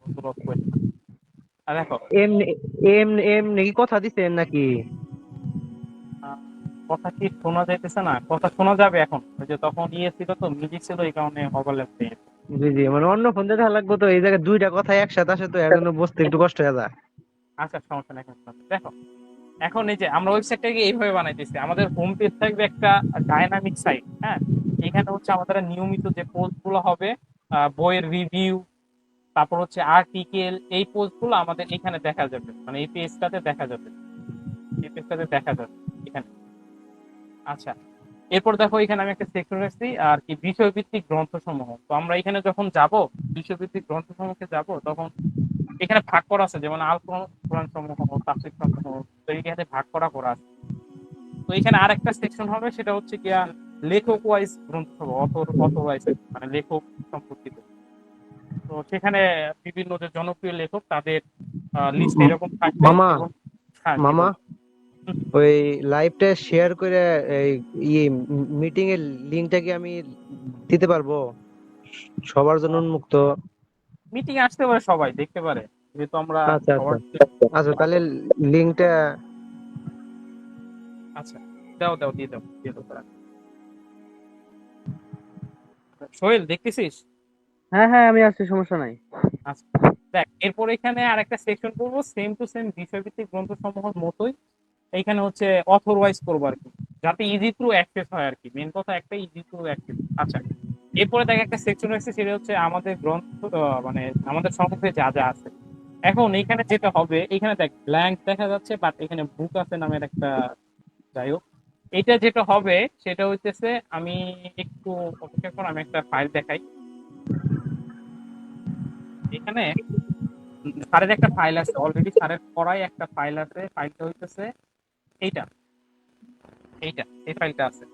couple of questions. দেখো, এমনি এমনি এমনি কি কথা দিচ্ছেন নাকি? আহ, কথা কি শোনা যাইতেছে না? কথা শোনা যাবে এখন? ওই যে তখন ইয়ে ছিল তো, মিউজিক ছিল, এই কারণে ওভারল্যাপ হয়ে গেছে। জি জি, মানে অন্য ফোন দিয়ে দেখা লাগবে তো, এই জায়গায় দুইটা কথা একসাথে আসে তো এর জন্য বুঝতে একটু কষ্ট হয়ে যায়। আচ্ছা, সমস্যা নেই, সমস্যা নেই। দেখো, এখন এই যে আমরা ওয়েবসাইটটাকে এইভাবে বানাইতেছি, আমাদের হোম পেজ থাকবে একটা ডাইনামিক সাইট। হ্যাঁ, এখানে হচ্ছে আমাদের নিয়মিত যে পোস্ট গুলো হবে, বইয়ের রিভিউ, তারপর হচ্ছে আর্টিকেল, এই পোস্ট গুলো আমাদের এখানে দেখা যাবে, মানে এই পেজটাতে দেখা যাবে, এই পেজটাতে দেখা যাবে এখানে। আচ্ছা, এরপর দেখো এখানে আমি একটা সেকশন রাখছি আর কি, বিষয়ভিত্তিক গ্রন্থসমূহ। তো আমরা এখানে যখন যাব, বিষয়ভিত্তিক গ্রন্থসমূহকে যাব, তখন এখানে ভাগ করা আছে, যেমন আল কোরআন সমূহ, তাফসীর সমূহ। তো এখানে ভাগ করা করা আছে। তো এখানে আরেকটা সেকশন হবে, সেটা হচ্ছে গিয়া লেখক ওয়াইজ গ্রন্থ সমূহ, অথর ওয়াইজ, মানে লেখক সম্পর্কিত। তো সেখানে বিভিন্ন যে জনপ্রিয় লেখক তাদের লিস্ট উম, এরকম থাকবে। মামা এবং হ্যাঁ, জি মামা বল। হুম, হুম। ওই লাইভটা শেয়ার করে এই ইয়ে মিটিং এর লিংকটা কি আমি দিতে পারবো? সবার জন্য উন্মুক্ত। মিটিং আসতে পারে, সবাই দেখতে পারে, যেহেতু আমরা আচ্ছা আচ্ছা। সবার। আচ্ছা তাহলে লিংকটা। আচ্ছা, দাও দাও, দিয়ে দাও, দিয়ে দাও তাড়াতাড়ি। সোহেল, দেখতেছিস? হ্যাঁ হ্যাঁ, আমি আছি, সমস্যা নাই। আচ্ছা, দেখ, এরপর এখানে আরেকটা সেকশন করবো, সেম টু সেম বিষয়ভিত্তিক গ্রন্থ সমূহের মতোই। এইখানে হচ্ছে অথর ওয়াইজ করবো আর কি, যাতে ইজি টু অ্যাক্সেস হয় আর কি। মেন কথা একটা, ইজি টু অ্যাক্সেস। আচ্ছা, এরপরে দেখ একটা সেকশন আছে, সেটা হচ্ছে আমাদের গ্রন্থ, মানে আমাদের সম্মুখে যা যা আছে। এখন এখানে যেটা হবে, এখানে দেখ ব্ল্যাঙ্ক দেখা যাচ্ছে, বাট এখানে বুক আছে নামের একটা, যাই হোক, এটা যেটা হবে সেটা হইতেছে, আমি একটু অপেক্ষা কর, আমি একটা ফাইল দেখাই। এখানে স্যারের একটা ফাইল আছে, অলরেডি স্যারের পড়ায় একটা ফাইল আছে। ফাইলটা হইতেছে এইটা, এইটা, এই ফাইলটা আছে।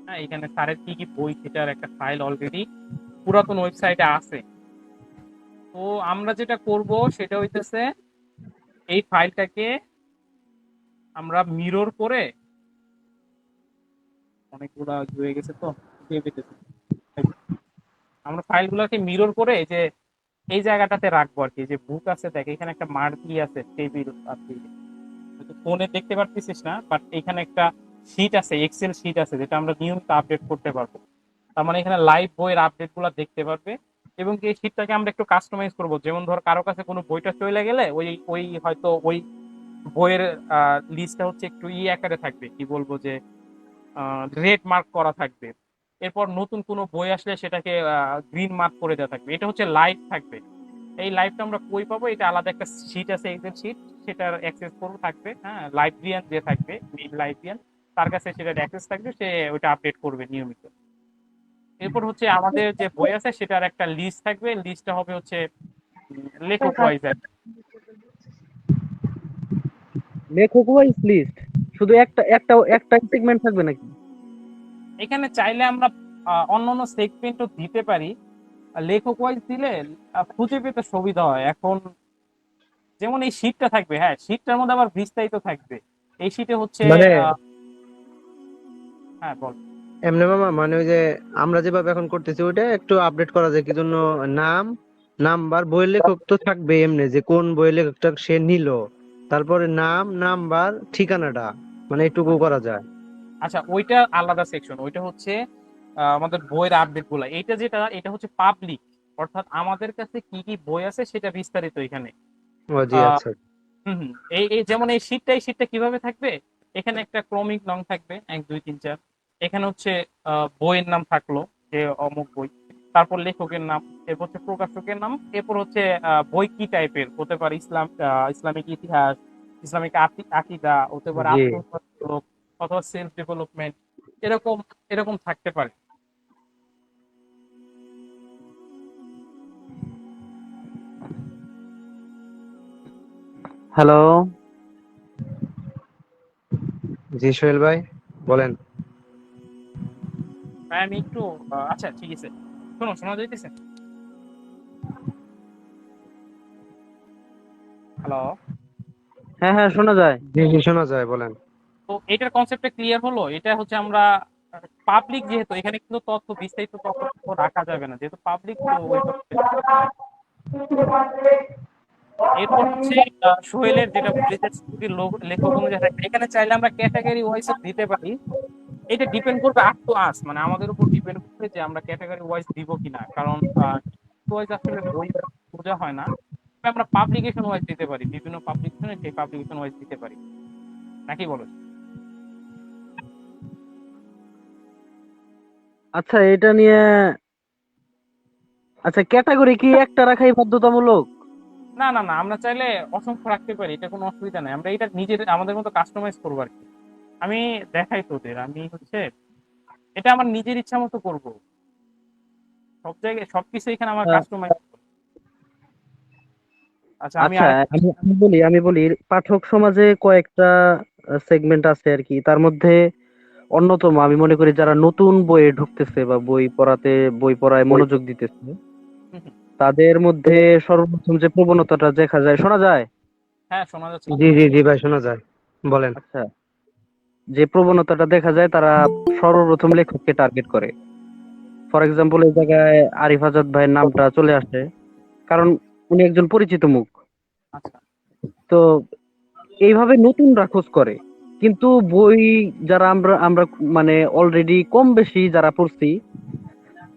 হ্যাঁ, এখানে স্যারের কি কি বই সেটার একটা ফাইল অলরেডি পুরাতন ওয়েবসাইটে আছে। তো আমরা যেটা করব সেটা হইতেছে, এই ফাইলটাকে আমরা মিরর করে, অনেকগুলা হয়ে গেছে তো, দিয়ে পেতেছি। আমরা ফাইলগুলোকে মিরর করে এই যে এই জায়গাটাতে রাখবো আর কি। যে বুক আছে, দেখ এখানে একটা মার্কি আছে, টেবিল আর কি। ফোনে দেখতে পারতেছিস না, বাট এখানে একটা শিট আছে, এক্সেল শিট আছে, যেটা আমরা নিয়মিত আপডেট করতে পারবো। তার মানে এখানে লাইভ বইয়ের আপডেট গুলা দেখতে পারবে। এবং এই শিটটাকে আমরা একটু কাস্টমাইজ করবো, যেমন ধর কারো কাছে কোনো বইটা চলে গেলে ওই ওই হয়তো ওই বইয়ের লিস্টটা হচ্ছে একটু আকারে থাকবে, কি বলবো যে রেড মার্ক করা থাকবে। এরপর নতুন কোনো বই আসলে সেটাকে গ্রিন মার্ক করে দেওয়া থাকবে। এটা হচ্ছে লাইভ থাকবে। এই লাইভটা আমরা কই পাবো? এটা আলাদা একটা শিট আছে, এক্সেল শিট, সেটার অ্যাক্সেস করবো থাকবে। হ্যাঁ, লাইব্রেরিয়ান যে থাকবে, মেইন লাইব্রেরিয়ান, তার কাছে সেটার অ্যাক্সেস থাকবে, সে ওইটা আপডেট করবে নিয়মিত। এরপর হচ্ছে আমাদের যে বই আছে সেটার একটা লিস্ট থাকবে, লিস্টটা হবে হচ্ছে লেখক ওয়াইজ। লেখক ওয়াইজ লিস্ট? শুধু একটা একটা একটা সেগমেন্ট থাকবে নাকি? এখানে চাইলে আমরা অন্যান্য সেগমেন্টও দিতে পারি। লেখক ওয়াইজ দিলে খুঁজে পেতে সুবিধা হয়। এখন যেমন এই শীটটা থাকবে, হ্যাঁ, শীটটার মধ্যে আবার বিস্তারিত থাকবে। এই শীটে হচ্ছে মানে হ্যাঁ, বল। এমনি মামা, মানে ওই যে আমরা যেভাবে এখন করতেছি ওইটা একটু আপডেট করা যায় কি জন্য? নাম, নাম্বার, বইয়ের লেখক তো থাকবে এমনি যে কোন বইয়ের লেখকটা সে নিল, তারপরে নাম, নাম্বার, ঠিকানাটা, মানে এটুকু করা যায়। আচ্ছা, ওইটা আলাদা সেকশন, ওইটা হচ্ছে আমাদের বইয়ের আপডেট গুলা। এইটা যেটা, এটা হচ্ছে পাবলিক, অর্থাৎ আমাদের কাছে কি কি বই আছে সেটা বিস্তারিত এখানে। ও জি, আহ আচ্ছা। হম হম, এই এই যেমন এই শীটটা কিভাবে থাকবে? এখানে একটা ক্রমিক নং থাকবে, 1 2 3 4। এখানে হচ্ছে বইয়ের নাম থাকলো, যে অমুক বই, তারপর লেখকের নাম, এরপর হচ্ছে প্রকাশকের নাম, এরপর হচ্ছে বই কি টাইপের হতে পারে, ইসলামিক ইতিহাস, ইসলামিক আকীদা হতে পারে, জি। আত্মমূলক, অথবা সেলফ ডেভেলপমেন্ট, এরকম এরকম থাকতে পারে। হ্যালো। জি সোহেল ভাই, বলেন। তাই আমি একটু আচ্ছা, ঠিক আছে, শোনো, শোনা যাইতেছে? হ্যালো? হ্যাঁ হ্যাঁ, শোনা যায়। জি জি, শোনা যায়, বলেন। তো এটার কনসেপ্টটা ক্লিয়ার হলো। এটা হচ্ছে আমরা পাবলিক, যেহেতু এখানে কিন্তু তথ্য, বিস্তারিত তথ্য রাখা যাবে না, যেহেতু পাবলিক, তো ওইভাবে এরপর হচ্ছে সোহেলের যেটা ব্রিজের স্মৃতির লেখক অনুযায়ী থাকবে। এখানে চাইলে আমরা ক্যাটাগরি ওয়াইজ দিতে পারি। এটা ডিপেন্ড করবে আপ টু আস, মানে আমাদের উপর ডিপেন্ড করবে যে আমরা ক্যাটাগরি ওয়াইজ দিব কিনা। কারণ ওয়াইজ আসলে বই বোঝা হয় না। তবে আমরা পাবলিকেশন ওয়াইজ দিতে পারি, বিভিন্ন পাবলিকেশনে সেই পাবলিকেশন ওয়াইজ দিতে পারি, নাকি বলো? আচ্ছা, এটা নিয়ে, আচ্ছা ক্যাটাগরি কি একটা রাখাই বাধ্যতামূলক? না না না, আমরা চাইলে অসংখ্য রাখতে পারি, এটা কোনো অসুবিধা নেই। আমরা এটা নিজের আমাদের মতো কাস্টমাইজ করবো আর কি। আমি দেখাই তোদের, আমি হচ্ছে এটা আমার নিজের ইচ্ছা মতো করবো। সব জায়গায় সবকিছু এখানে আমার আহ, কাস্টমাইজ। আচ্ছা, আমি আচ্ছা, আরেক আমি বলি পাঠক সমাজে কয়েকটা সেগমেন্ট আছে আর কি। তার মধ্যে অন্যতম আমি মনে করি যারা নতুন বইয়ে ঢুকতেছে বা বই পড়ায় মনোযোগ দিতেছে, হুম, হুম। তাদের মধ্যে সর্বপ্রথম যে প্রবণতাটা দেখা যায়, শোনা যায়? হ্যাঁ, শোনা যাচ্ছে। জি জি জি ভাই, শোনা যায়, বলেন। আচ্ছা, যে প্রবণতাটা দেখা যায় তারা সর্বপ্রথম লেখককে টার্গেট করে। ফর এক্সাম্পল, এই জায়গায় আরিফ আজাদ ভাইয়ের নামটা চলে আসে, কারণ উনি একজন পরিচিত মুখ। আচ্ছা। তো এইভাবে নতুনরা খোঁজ করে। কিন্তু বই যারা আমরা আমরা মানে অলরেডি কম বেশি যারা পড়ছি,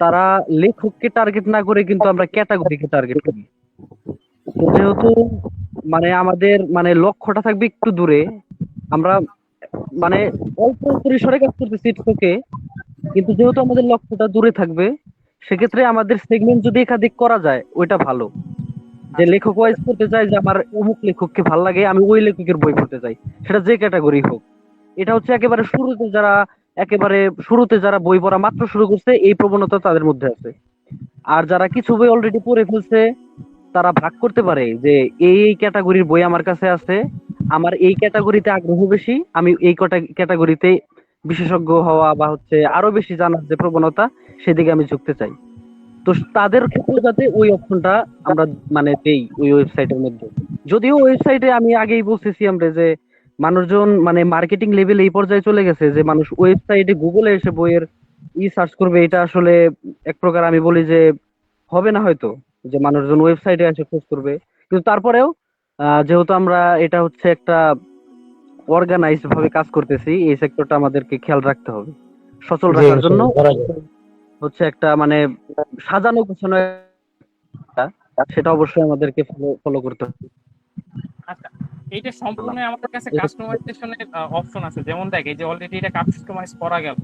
তারা লেখককে টার্গেট না করে কিন্তু আমরা ক্যাটাগরিকে টার্গেট করি। তো যেহেতু মানে আমাদের মানে লক্ষ্যটা থাকবে একটু দূরে, আমরা মানে অল্প পরিসরে কাজ করতেছি ওকে, কিন্তু যেহেতু আমাদের লক্ষ্যটা দূরে থাকবে, সেক্ষেত্রে আমাদের সেগমেন্ট যদি একাধিক করা যায় ওইটা ভালো। যে আচ্ছা। লেখক ওয়াইজ করতে চাই যে আমার অমুক লেখককে ভাল লাগে, আমি ওই লেখকের বই পড়তে চাই, সেটা যে ক্যাটাগরি হোক। এটা হচ্ছে একেবারে শুরুতে যারা বই পড়া মাত্র শুরু করছে, এই প্রবণতা তাদের মধ্যে আছে। আর যারা কিছু বই অলরেডি পড়ে ফেলছে, তারা ভাগ করতে পারে যে এই এই ক্যাটাগরির বই আমার কাছে আছে, আমার এই ক্যাটাগরিতে আগ্রহ বেশি, আমি এই কটা ক্যাটাগরিতে বিশেষজ্ঞ হওয়া বা হচ্ছে আরো বেশি জানার যে প্রবণতা, সেদিকে আমি ঝুঁকতে চাই। তো তাদের ক্ষেত্রে যাতে ওই অপশনটা আমরা মানে দেই ওই ওয়েবসাইটের মধ্যে। যদিও ওয়েবসাইটে আমি আগেই বলতেছি আমরা যে মানুষজন মানে মার্কেটিং লেভেল এই পর্যায়ে চলে গেছে যে মানুষ ওয়েবসাইটে গুগলে এসে বইয়ের সার্চ করবে। এটা আসলে এক প্রকার আমি বলি যে হবে না হয়তো, যে মানুষজন ওয়েবসাইটে এসে খোঁজ করবে। কিন্তু তারপরেও যেহেতু আমরা এটা হচ্ছে একটা অর্গানাইজড ভাবে কাজ করতেছি, এই সেক্টরটা আমাদেরকে খেয়াল রাখতে হবে, সচল জি রাখার জন্য। ইনশাআল্লাহ করা যায়। হচ্ছে একটা মানে সাজানো গোছানো একটা, সেটা অবশ্যই আমাদেরকে ফলো ফলো করতে হবে। আচ্ছা, এইটা সম্পূর্ণ আমাদের কাছে কাস্টমাইজেশনের অপশন আছে। যেমন দেখ, এই যে অলরেডি এটা কাস্টমাইজ করা গেল।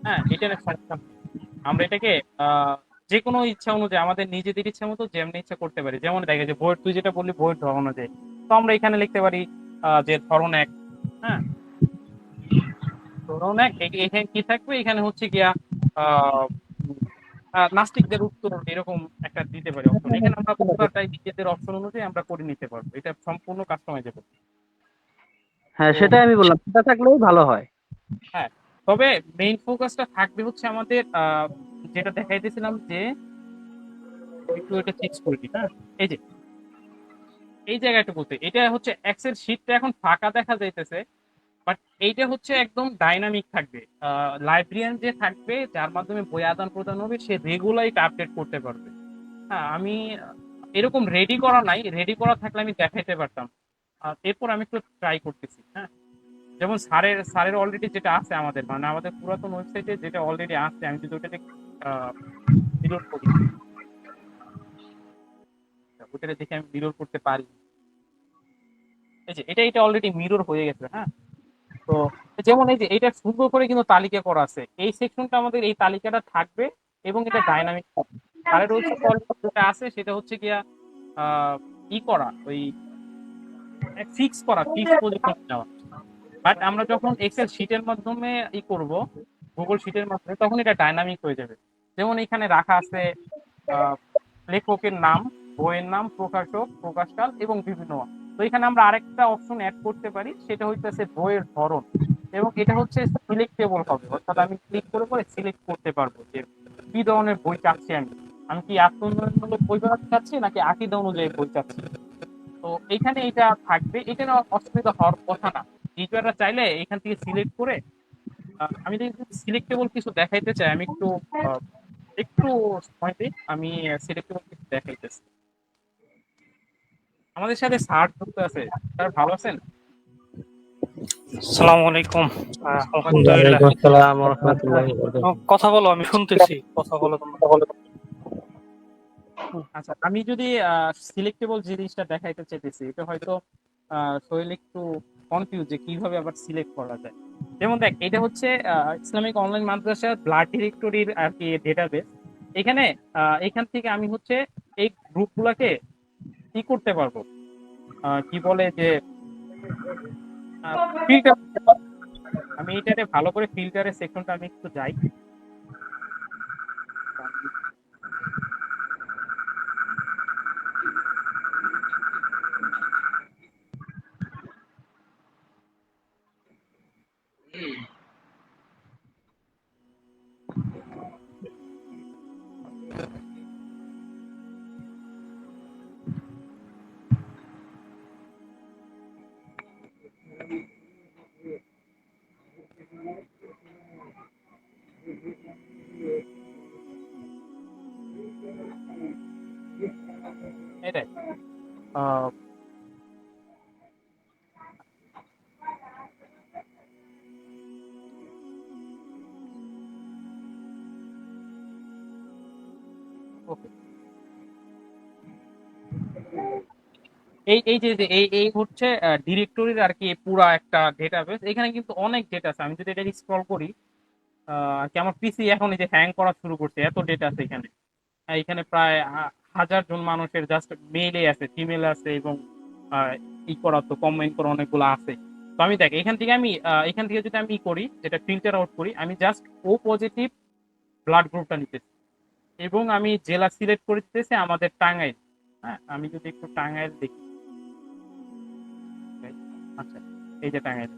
হ্যাঁ, এটা না সমস্যা নেই। আমরা এটাকে আহ, যে কোনো ইচ্ছা অনুযায়ী আমাদের নিজেদের ইচ্ছা মতো যেমনি ইচ্ছা করতে পারি। যেমন দেখে যে বইয়ের, তুই যেটা বললি বইয়ের ধরন অনুযায়ী, তো আমরা এখানে লিখতে পারি যে ধরন এক। হ্যাঁ, ধরন এক, এখানে কি থাকবে, এখানে হচ্ছে গিয়া আহ উম, নাস্তিকদের উত্তর, এরকম একটা দিতে পারি অপশন। এখানে আমরা পুরোটাই নিজেদের অপশন অনুযায়ী আমরা করে নিতে পারবো, এটা সম্পূর্ণ কাস্টমাইজেবল। হ্যাঁ, তো সেটাই আমি বললাম, সেটা থাকলেও ভালো হয়। হ্যাঁ, তবে মেইন ফোকাসটা থাকবে হচ্ছে আমাদের যেটা দেখাইতেছিলাম যে, একটু এটা চেঞ্জ করে দিই। হ্যাঁ, এই যে এই জায়গাটুকুতে এটা হচ্ছে এক্সেল শিটটা এখন ফাঁকা দেখা যাইতেছে, বাট এইটা হচ্ছে একদম ডাইনামিক থাকবে। লাইব্রেরিয়ান যে থাকবে, যার মাধ্যমে বই আদান প্রদান হবে, সে রেগুলার এটা আপডেট করতে পারবে। হ্যাঁ, আমি এরকম রেডি করা নাই, রেডি করা থাকলে আমি দেখাইতে পারতাম। এরপর আমি একটু ট্রাই করতেছি। হ্যাঁ, যেমন স্যারের অলরেডি যেটা আছে আমাদের, মানে আমাদের পুরাতন ওয়েবসাইটে যেটা অলরেডি আছে, আমি যদি ওটাতে রিলোড করি, ওটাতে দেখে আমি রিলোড করতে পারি। এই যে এটা অলরেডি মিরর হয়ে গেছে। হ্যাঁ, তো যেমন এই যে এটা সুন্দর করে কিন্তু তালিকা করা আছে, এই সেকশনটা আমাদের এই তালিকাটা থাকবে, এবং এটা ডাইনামিক। স্যারের ওয়েবসাইটে অলরেডি যেটা আছে সেটা হচ্ছে গিয়া আহ করা ওই ফিক্স পজিশন নেওয়া। বাট আমরা যখন এক্সেল শিটের মাধ্যমে করব, গুগল শিটের মাধ্যমে, তখন এটা ডাইনামিক হয়ে যাবে। যেমন এখানে রাখা আছে আহ, লেখকের নাম, বইয়ের নাম, প্রকাশক, প্রকাশকাল এবং বিভিন্ন। তো এখানে আমরা আরেকটা অপশন অ্যাড করতে পারি, সেটা হচ্ছে বইয়ের ধরন। এবং এটা হচ্ছে সিলেক্টেবল হবে, অর্থাৎ আমি ক্লিক করে পরে সিলেক্ট করতে পারবো যে কি ধরনের বই চাচ্ছি। আমি কি আত্মোন্নয়নমূলক বই পড়াতে চাচ্ছি, নাকি আকিদা অনুযায়ী বই চাচ্ছি। তো এখানে এটা থাকবে, এটা না অসুবিধা হওয়ার কথা না। টিচাররা চাইলে এখান থেকে সিলেক্ট করে, আমি যদি সিলেক্টেবল কিছু দেখাইতে চাই, আমি একটু একটু সময় দিই, আমি সিলেক্টেবল কিছু দেখাইতেছি। আমাদের সাথে স্যার যুক্ত আছে। স্যার ভালো আছেন? আসসালামু আলাইকুম। আলহামদুলিল্লাহ। ওয়ালাইকুম আসসালাম ওয়া রাহমাতুল্লাহি ওয়া বারাকাতুহু। কথা বলো, আমি শুনতেছি। কথা বলো তোমরা। আচ্ছা, আমি যদি সিলেক্টেবল জিনিসটা দেখাইতে চাইতেছি, এটা হয়তো শরীর একটু কনফিউজ যে কিভাবে আবার সিলেক্ট করা যায়। যেমন দেখ, এটা হচ্ছে ইসলামিক অনলাইন মাদ্রাসা ব্লাড ডিরেক্টরির আর কি ডেটাবেস। এখানে এখান থেকে আমি হচ্ছে এই গ্রুপগুলোকে কি করতে পারবো, কি বলে যে ফিল্টার। আমি এটাতে ভালো করে ফিল্টারের সেকশনটা আমি একটু যাই। এটাই আহ, ওকে। এই এই যে যে এই এই হচ্ছে ডিরেক্টরির আর কি পুরা একটা ডেটাবেস। এখানে কিন্তু অনেক ডেটা আছে। আমি যদি এটা স্ক্রল করি, আর কি আমার পিসি এখন এই যে হ্যাং করা শুরু করছে, এত ডেটা আছে এখানে। এখানে প্রায় 1000 জন মানুষের জাস্ট মেইলে আছে, ফিমেল আছে, এবং আহ, ই করা তো কমেন্ট করা অনেকগুলো আছে। তো আমি দেখ, এখান থেকে আমি এখান থেকে যদি আমি ই করি, যেটা ফিল্টার আউট করি, আমি জাস্ট ও পজিটিভ ব্লাড গ্রুপটা নিতেছি এবং আমি জেলা সিলেক্ট করে দিতেছি আমাদের টাঙ্গাইল। হ্যাঁ, আমি যদি একটু টাঙ্গাইল দেখি। আচ্ছা, এই যে টাঙ্গাইল।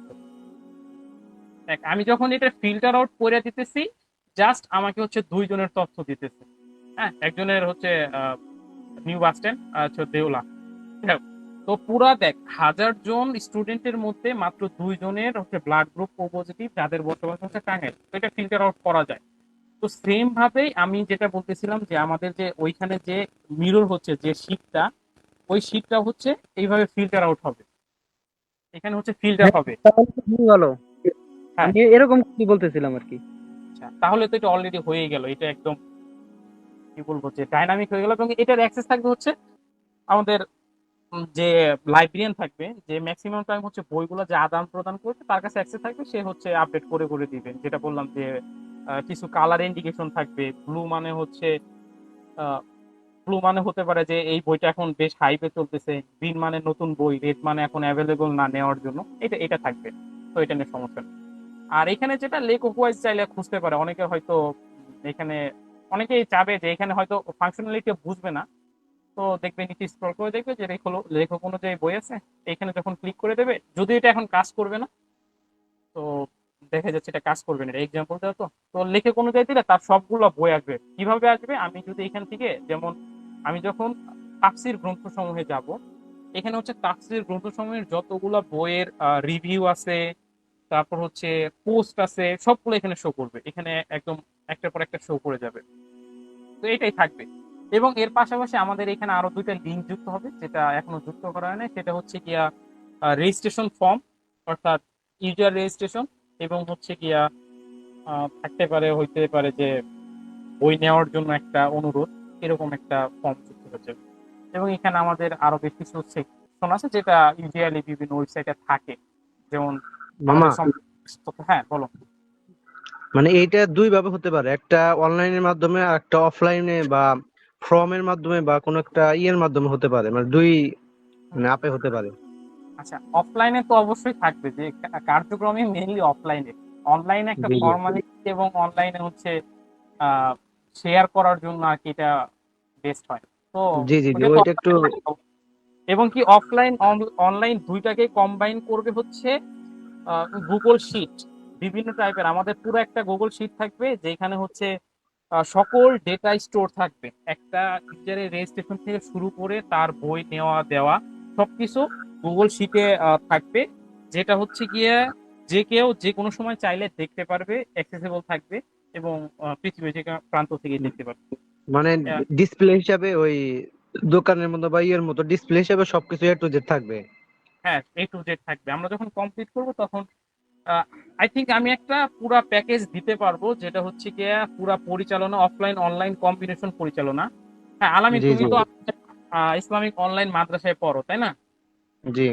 দেখ, আমি যখন এটা ফিল্টার আউট করে দিতেছি, জাস্ট আমাকে হচ্ছে 2 জনের তথ্য দিতেছে। হ্যাঁ, একজনের হচ্ছে নিউ বাস স্ট্যান্ড, হচ্ছে দেওলা। হ্যাঁ, তো পুরা দেখ, 1000 জন স্টুডেন্টের মধ্যে মাত্র 2 জনের হচ্ছে ব্লাড গ্রুপ ও পজিটিভ, যাদের বর্তমান হচ্ছে টাঙ্গাইল। তো এটা ফিল্টার আউট করা যায়। তো সেম ভাবেই আমি যেটা বলতেছিলাম যে আমাদের যে ওইখানে যে মিরর হচ্ছে যে শীটটা, ওই শীটটা হচ্ছে এইভাবে ফিল্টার আউট হবে। এখানে হচ্ছে ফিল্টার হ্যাঁ, হবে। তাহলে তো খুবই ভালো। হ্যাঁ, আমি এরকম কি বলতেছিলাম আর কি। আচ্ছা, তাহলে তো এটা অলরেডি হয়ে গেল। এটা একদম কি বলবো যে ডাইনামিক হয়ে গেল, এবং এটার অ্যাক্সেস থাকবে হচ্ছে আমাদের যে লাইব্রেরিয়ান থাকবে, যে ম্যাক্সিমাম টাইম হচ্ছে বইগুলো যে আদান প্রদান করবে, তার কাছে অ্যাক্সেস থাকবে, সে হচ্ছে আপডেট করে করে দিবে। যেটা বললাম যে কিছু কালার ইন্ডিকেশন থাকবে। ব্লু মানে হচ্ছে ব্লু মানে হতে পারে যে এই বইটা এখন বেশ হাইপে চলতেছে, গ্রিন মানে নতুন বই, রেড মানে এখন অ্যাভেলেবল না নেওয়ার জন্য। এটা এটা থাকবে। তো এটা নিয়ে সমস্যা নেই। আর এখানে যেটা লেখক ওয়াইজ চাইলে খুঁজতে পারে, অনেকে হয়তো এখানে অনেকেই চাবে যে এখানে হয়তো ফাংশনালিটি বুঝবে না। তো দেখবে নিচে স্ক্রল করে দেখবে যে লেখক অনুযায়ী বই আছে। এখানে যখন ক্লিক করে দেবে, যদি এটা এখন কাজ করবে না, তো দেখা যাচ্ছে এটা কাজ করবে না। এক্সাম্পল দেওয়া তো। তো লেখক অনুযায়ী দিলে তার সবগুলো বই আসবে। কিভাবে আসবে, আমি যদি এখান থেকে যেমন আমি যখন তাফসির গ্রন্থসমূহে যাব, এখানে হচ্ছে তাফসির গ্রন্থসমূহের যতগুলো বইয়ের রিভিউ আছে, তারপর হচ্ছে পোস্ট আছে, সবগুলো এখানে শো করবে। এখানে একদম একটার পর একটা শো করে যাবে। তো এটাই থাকবে। এবং এর পাশাপাশি আমাদের এখানে আরো 2টা লিঙ্ক যুক্ত হবে, যেটা এখনো যুক্ত করা হয় না। সেটা হচ্ছে গিয়া রেজিস্ট্রেশন ফর্ম, অর্থাৎ ইউজার রেজিস্ট্রেশন, এবং হচ্ছে গিয়া থাকতে পারে, হইতে পারে যে বই নেওয়ার জন্য একটা অনুরোধ, এরকম একটা ফর্ম যুক্ত হচ্ছে। এবং এখানে আমাদের আরো বেশ কিছু সেকশন আছে, যেটা ইউজুয়ালি বিভিন্ন ওয়েবসাইটে থাকে। যেমন মামা, আমাদের হ্যাঁ, বলো। মানে এইটা দুই ভাবে হতে পারে, একটা অনলাইনের মাধ্যমে আর একটা অফলাইনে বা ফর্মের মাধ্যমে বা কোনো একটা ইয়ের মাধ্যমে হতে পারে, মানে দুই মানে আপে হতে পারে। আচ্ছা, অফলাইনে তো অবশ্যই থাকবে, যে কার্যক্রমই মেইনলি অফলাইনে। অনলাইনে একটা জি জি ফর্মালিটি, এবং অনলাইনে হচ্ছে শেয়ার করার জন্য আর কি এটা বেস্ট হয়। তো জি জি জি ওটা তো ওইটা একটু। এবং কি অফলাইন অনলাইন দুইটাকে কম্বাইন করবে হচ্ছে গুগল শিট। বিভিন্ন টাইপের আমাদের পুরো একটা গুগল শিট থাকবে, যেখানে হচ্ছে সকল ডেটা স্টোর থাকবে। একটা ইউজারের রেজিস্ট্রেশন থেকে শুরু করে তার বই নেওয়া দেওয়া সবকিছু গুগল শিটে থাকবে। যেটা হচ্ছে গিয়ে যে কেউ যে কোনো সময় চাইলে দেখতে পারবে, অ্যাক্সেসিবল থাকবে, এবং পৃথিবীর যে কোনো প্রান্ত থেকে দেখতে পারবে। মানে আহ, ডিসপ্লে হিসাবে ওই দোকানের মতো বা ইয়ের মতো ডিসপ্লে হিসেবে সবকিছু এ টু জেড থাকবে। হ্যাঁ, A to Z থাকবে। আমরা যখন কমপ্লিট করব তখন আই থিংক আমি একটা পুরা প্যাকেজ দিতে পারবো, যেটা হচ্ছে গিয়ে পুরা পরিচালনা, অফলাইন অনলাইন কম্বিনেশন পরিচালনা। হ্যাঁ আলামিন, জি তুমি জি তো ইসলামিক অনলাইন মাদ্রাসায় পড়ো তাই না? জি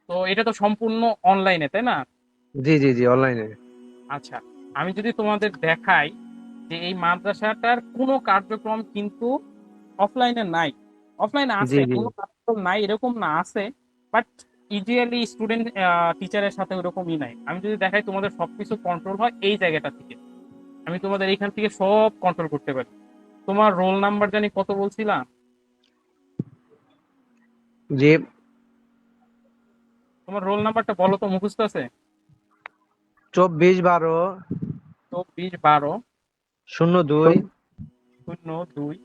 তো এটা তো সম্পূর্ণ অনলাইনে তাই না? জি জি জি অনলাইনে। আচ্ছা, আমি যদি তোমাদের দেখাই যে এই মাদ্রাসাটার কোনো কার্যক্রম কিন্তু অফলাইনে নাই। অফলাইনে জি আছে, জি কোনো কার্যক্রম নাই এরকম না, আছে, বাট ইডিয়ালি স্টুডেন্ট টিচারের সাথে ওরকমই নাই। আমি যদি দেখাই তোমাদের সবকিছু কন্ট্রোল হয় এই জায়গাটা থেকে, আমি তোমাদের এখান থেকে সব কন্ট্রোল করতে পারি। তোমার রোল নাম্বার জানি কত বলছিলাম? জি। তোমার রোল নাম্বারটা বলো তো, মুখস্থ আছে? 24/12 24/12 02 02।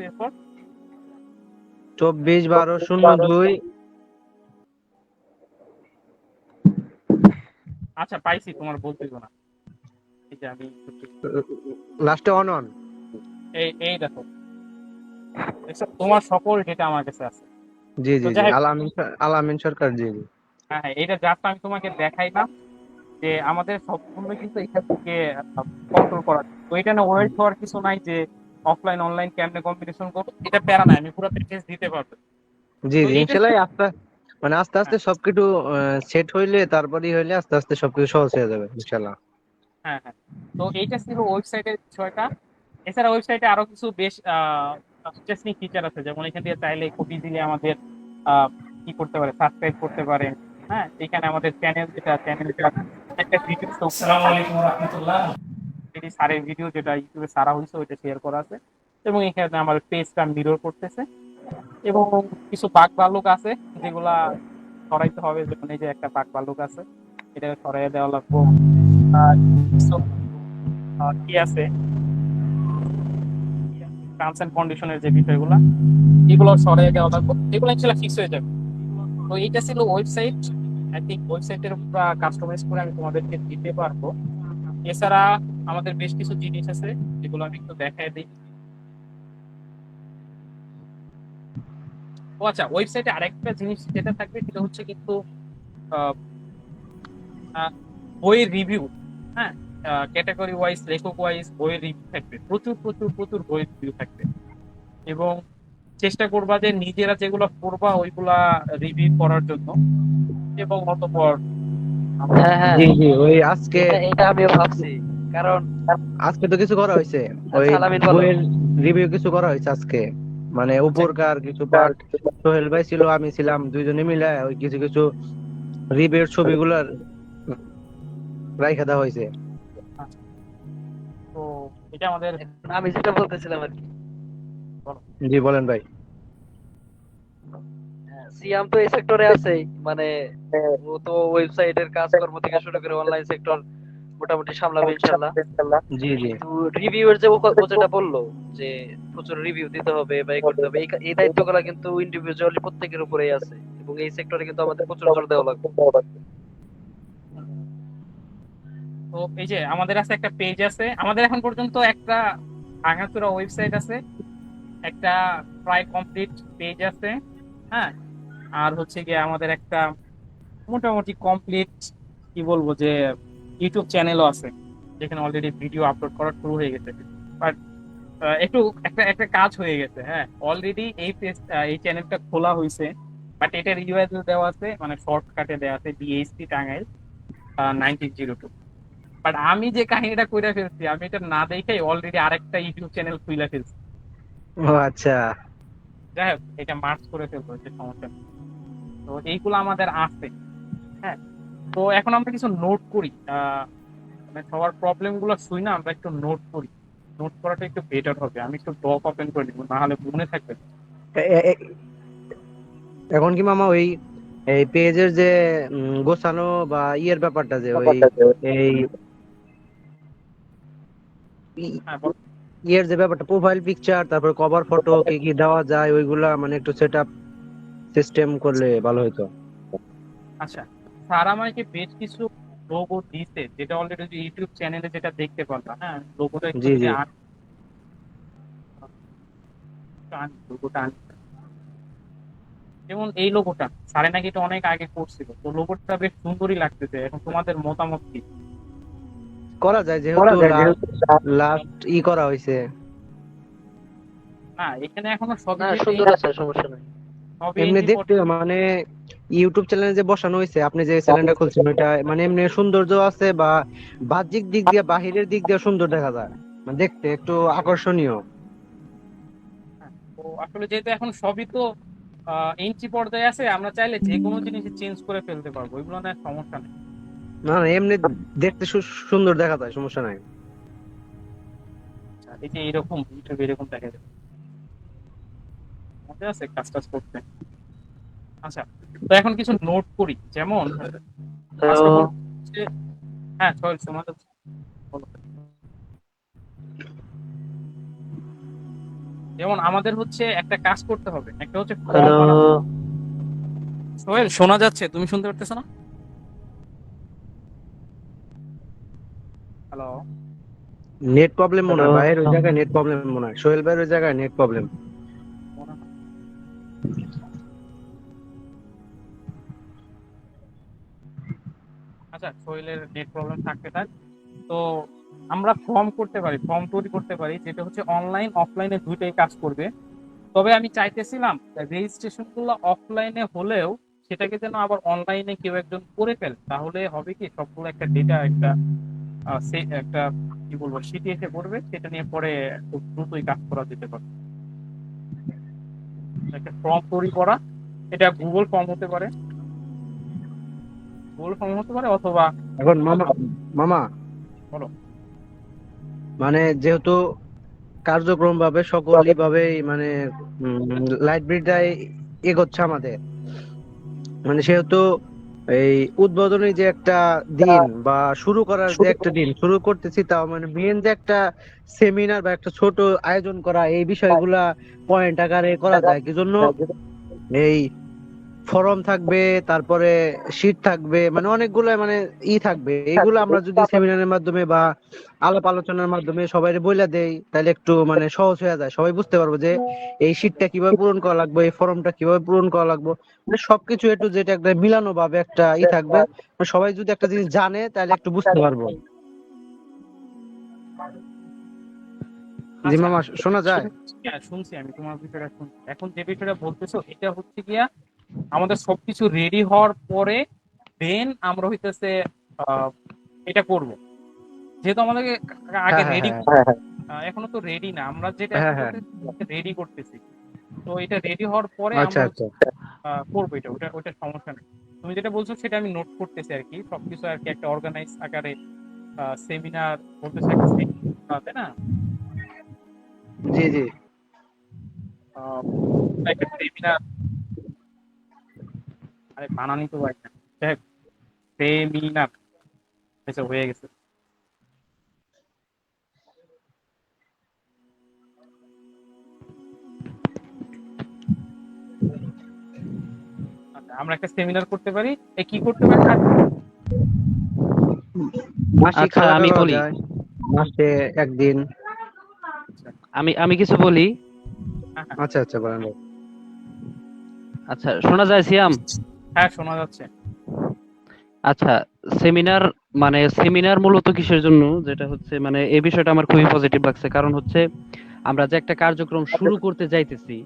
এরপর 24/12 02। আচ্ছা পাইছি, তোমার বলতে না, এই যে আমি লাস্টে অন অন। এই এই দেখো, এসব তোমার সকল ডেটা আমার কাছে আছে। জি তো জি জি যাই হোক, আলামিন সরকার, জি জি। হ্যাঁ হ্যাঁ, এটা জাস্ট আমি তোমাকে দেখাইলাম যে আমাদের সবগুলো কিন্তু এখান থেকে কন্ট্রোল করা যায়। তো এটা না ওয়েট হওয়ার কিছু নাই যে অফলাইন অনলাইন কেমনে কম্বিনেশন করবো, এটা প্যারা নাই, আমি পুরো প্যাকেজ দিতে পারবো। জি তো জি এইটা ইনশাল্লাহ মানে আস্তে আস্তে হ্যাঁ সবকিছু সেট হইলে তারপরেই হইলে আস্তে আস্তে সবকিছু সহজ হয়ে যাবে ইনশাল্লাহ। হ্যাঁ হ্যাঁ, তো এইটা ছিল ওয়েবসাইটের বিষয়টা। এছাড়া ওয়েবসাইটে আরো কিছু বেশ ইন্টারেস্টিং ফিচার আছে, যেমন এখান থেকে চাইলে খুব ইজিলি আমাদের আহ, কি করতে পারে, সাবস্ক্রাইব করতে পারে। হ্যাঁ, এখানে আমাদের চ্যানেলটা একটা ভিডিও আসসালামু আলাইকুম রহমতুল্লাহ। স্যারের ভিডিও যেটা ইউটিউবে সারা হয়েছে ওইটা শেয়ার করা আছে, এবং এখানে আমার পেজটা মিরর করতেছে। এবং কিছু বাগ ভাল্লুক আছে যেগুলা সরাইতে হবে, যেমন এই যে একটা বাগ ভাল্লুক আছে, এটা সরাই দেওয়া লাগবো। আর কিছু, কি আছে, টার্মস এন্ড কন্ডিশনের যে বিষয়গুলো, এগুলো সরাই দেওয়া লাগবে, এগুলো ইনশাল্লাহ ফিক্স হয়ে যাবে। তো এইটা ছিল ওয়েবসাইট। আই থিঙ্ক ওয়েবসাইটের কাস্টমাইজ করে আমি তোমাদেরকে দিতে পারবো। এছাড়া আমাদের বেশ কিছু জিনিস আছে যেগুলো আমি একটু দেখাই দিই। ও আচ্ছা, ওয়েবসাইটে আরেকটা জিনিস যেটা থাকবে সেটা হচ্ছে কিন্তু আহ, আহ, বইয়ের রিভিউ। হ্যাঁ, ক্যাটাগরি ওয়াইজ, লেখক ওয়াইজ বইয়ের রিভিউ থাকবে, প্রচুর প্রচুর প্রচুর বইয়ের রিভিউ থাকবে। এবং চেষ্টা করবা যে নিজেরা যেগুলো পড়বা ওইগুলা রিভিউ করার জন্য। এবং অতঃপর আমরা হ্যাঁ হ্যাঁ, জি জি ওই আজকে এটা এটা আমিও ভাবছি। কারণ আজকে তো কিছু করা হয়েছে, ওই আচ্ছা আলামিন বলো। বইয়ের রিভিউ কিছু করা হয়েছে আজকে, মানে আচ্ছা উপরকার কিছু পার্ট সোহেল ভাই ছিল, আমি ছিলাম, দুইজনে মিলে ওই কিছু কিছু রিভিউর ছবিগুলার রাইখা দেওয়া হয়েছে। আচ্ছা, তো এটা আমাদের এখন আমি যেটা বলতেছিলাম আর কি, বলো। জি বলেন ভাই। সিয়াম তো এই সেক্টরে আছেই, মানে ও তো ওয়েবসাইটের কাজকর্ম থেকে শুরু করে অনলাইন সেক্টর মোটামুটি সামলাবে ইনশাল্লাহ। জি জি কিন্তু রিভিউয়ের যে ও যেটা বললো যে প্রচুর রিভিউ দিতে হবে বা এই করতে হবে, এই দায়িত্বগুলো কিন্তু ইন্ডিভিজুয়ালি প্রত্যেকের উপরেই আছে, এবং এই সেক্টরে কিন্তু আমাদের প্রচুর জোর দেওয়া লাগবে। তো এই যে আমাদের আছে একটা পেজ আছে, আমাদের এখন পর্যন্ত একটা ভাঙাচোরা ওয়েবসাইট আছে, একটা প্রায় কমপ্লিট পেজ আছে। হ্যাঁ, আর হচ্ছে গিয়ে আমাদের একটা মোটামুটি কমপ্লিট, কি বলবো, যে ইউটিউব চ্যানেলও আছে, যেখানে অলরেডি ভিডিও আপলোড করা শুরু হয়ে গেছে। বাট একটু একটা একটা কাজ হয়ে গেছে। হ্যাঁ, অলরেডি এই পেজ, এই চ্যানেলটা খোলা হয়েছে, বাট এটার ইউআরএল দেওয়া আছে, মানে শর্টকাটে দেওয়া আছে বিএসপি টাঙ্গাইল 1902। বাট আমি যে কাহিনীটা কইরা ফেলছি, আমি এটা না দেখেই অলরেডি আরেকটা ইউটিউব চ্যানেল খুইলা ফেলছি। ও আচ্ছা। যাই হোক, এটা মার্চ করে ফেলবো, যে সমস্যা নেই। তো এইগুলো আমাদের আছে। হ্যাঁ, তো এখন আমরা কিছু নোট করি, মানে সবার প্রবলেম গুলো শুই না, আমরা একটু নোট করি। নোট করাটা একটু বেটার হবে, আমি একটু ডক ওপেন করে নিবো, না হলে মনে থাকবে না। এ- এ- এ- এখন কি মামা ওই এই পেজের যে গোছানো বা ইয়ের ব্যাপারটা, যে ওই এই ই- হ্যাঁ বল। ইয়ের যে ব্যাপারটা, প্রোফাইল পিকচার তারপর কভার ফটো কি কি দেওয়া যায়, ওইগুলা মানে একটু সেট আপ সিস্টেম করলে ভালো হতো। আচ্ছা, স্যার আমাকে বেশ কিছু লোগো দিছে, যেটা অলরেডি ইউটিউব চ্যানেলে যেটা দেখতে পারবা। হ্যাঁ, লোগোটা একটু জি যদি জি লোগোটা আনি। যেমন এই লোগোটা স্যারে নাকি এটা অনেক আগে করছিল, তো লোগোটা বেশ সুন্দরই লাগতেছে। এখন তোমাদের মতামত কি? করা যায়, যেহেতু লাস্ট করা হয়েছে। না, এখানে এখনো সবই না, যে সুন্দর আছে, সমস্যা নাই। সবই এমনি এন্ট্রি দেখতে মানে ইউটিউব চ্যানেলে যে বসানো হয়েছে, আপনি যে চ্যানেলটা খুলছেন ওইটা মানে এমনি সৌন্দর্য আছে, বা বাহ্যিক দিক দিয়ে বাহিরের দিক দিয়ে সুন্দর দেখা যায়, মানে দেখতে একটু আকর্ষণীয়। তো আসলে যেহেতু এখন সবই তো এন্ট্রি পর্যায়ে আছে, আমরা চাইলে যে কোনো জিনিস চেঞ্জ করে ফেলতে পারবো, এগুলো না সমস্যা নেই। না না, এমনি দেখতে সুন্দর দেখা যায়, সমস্যা নাই। আচ্ছা, এই যে এরকম ইউটিউবে এরকম দেখা যায়, মজা আছে কাজ টাজ করতে। আচ্ছা, তো এখন কিছু নোট করি। যেমন ফার্স্ট অফ অল হচ্ছে, হ্যাঁ সোহেল শোনা যাচ্ছে, বলো। যেমন আমাদের হচ্ছে একটা কাজ করতে হবে, একটা হচ্ছে ফর্ম হ্যালো। বানাতে হবে। সোহেল শোনা যাচ্ছে, তুমি শুনতে পারতেছো না? হ্যালো? নেট প্রবলেম মনে হয় ভাইয়ের ওই জায়গায়, নেট প্রবলেম মনে হয় সোহেল ভাইয়ের ওই জায়গায় নেট প্রবলেম। আচ্ছা, সোহেলের নেট প্রবলেম থাকতে থাক। তো আমরা ফর্ম করতে পারি, ফর্ম তৈরি করতে পারি, যেটা হচ্ছে অনলাইন অফলাইনে দুইটাই কাজ করবে। তবে আমি চাইতেছিলাম রেজিস্ট্রেশন গুলো অফলাইনে হলেও সেটাকে যেন আবার অনলাইনে কেউ একজন করে ফেলে, তাহলে হবে কি সবগুলো একটা ডেটা একটা একটা কি বলবো শিটে এসে পড়বে, সেটা নিয়ে পরে খুব দ্রুতই কাজ করা যেতে পারে। একটা ফর্ম তৈরি করা, এটা গুগল ফর্ম হতে পারে, গুগল ফর্ম হতে পারে অথবা এখন মামা, মামা বলো। মানে যেহেতু কার্যক্রম ভাবে সকলই ভাবে মানে লাইব্রেরিটাই এগোচ্ছে আমাদের, মানে সেহেতু এই উদ্বোধনী যে একটা দিন বা শুরু করার যে একটা দিন শুরু করতেছি, তাও মানে মেন যে একটা সেমিনার বা একটা ছোট আয়োজন করা, এই বিষয়গুলা পয়েন্ট আকারে করা যায় কি জন্য? এই ফরম থাকবে, তারপরে শীট থাকবে, মানে অনেকগুলো মানে থাকবে, এইগুলো আমরা যদি সেমিনারের মাধ্যমে বা আলাপ আলোচনার মাধ্যমে সবাই বইলা দেই, তাহলে একটু মানে সহজ হয়ে যায়, সবাই বুঝতে পারবো যে এই শীটটা কিভাবে পূরণ করা লাগবে, এই ফর্মটা কিভাবে পূরণ করা লাগবে, মানে সবকিছু একটু যেটা একটা মিলানো ভাবে একটা থাকবে, মানে সবাই যদি একটা জিনিস জানে তাহলে একটু বুঝতে পারবো। জি আচ্ছা, মামা, শোনা যায়? হ্যাঁ শুনছি, আমি তোমার বিষয়টা শুনছি। এখন যে বিষয়টা বলতেছো এটা হচ্ছে গিয়া আমাদের সবকিছু রেডি হওয়ার পরে দেন আমরা হইতেছে আহ, এটা করব। যেহেতু আমাদেরকে আগে হ্যাঁ হ্যাঁ রেডি, হ্যাঁ এখনো তো রেডি না, আমরা যেটা হ্যাঁ এখন হ্যাঁ। করতেছি রেডি করতেছি। তো এটা রেডি হওয়ার পরে আচ্ছা আমরা আচ্ছা। করবো এটা, ওটা ওটা সমস্যা নেই। তুমি যেটা বলছো সেটা আমি নোট করতেছি আর কি, সবকিছু আর কি একটা অর্গানাইজ আকারে সেমিনার বলতেছে, একটা seminar, তাই না? জি জি। আহ, একটা সেমিনার, আরে বানানি তো ভাই না, সেমিনার আচ্ছা হয়ে গেছে। আচ্ছা, আমরা একটা সেমিনার করতে পারি। কি করতে পারি আর মাসিক আচ্ছা, আলাদা আমি করা বলি, যায়, মাসে একদিন। আচ্ছা, আমি আমি কিছু বলি। হ্যাঁ হ্যাঁ আচ্ছা আচ্ছা, বলেন। আচ্ছা, শোনা যায় সিয়াম? হ্যাঁ শোনা যাচ্ছে। আচ্ছা, সেমিনার মানে সেমিনার মূলত কিসের জন্য, যেটা হচ্ছে মানে এই বিষয়টা আমার খুবই পজিটিভ লাগছে। কারণ হচ্ছে আমরা যে একটা কার্যক্রম শুরু করতে যাইতেছি,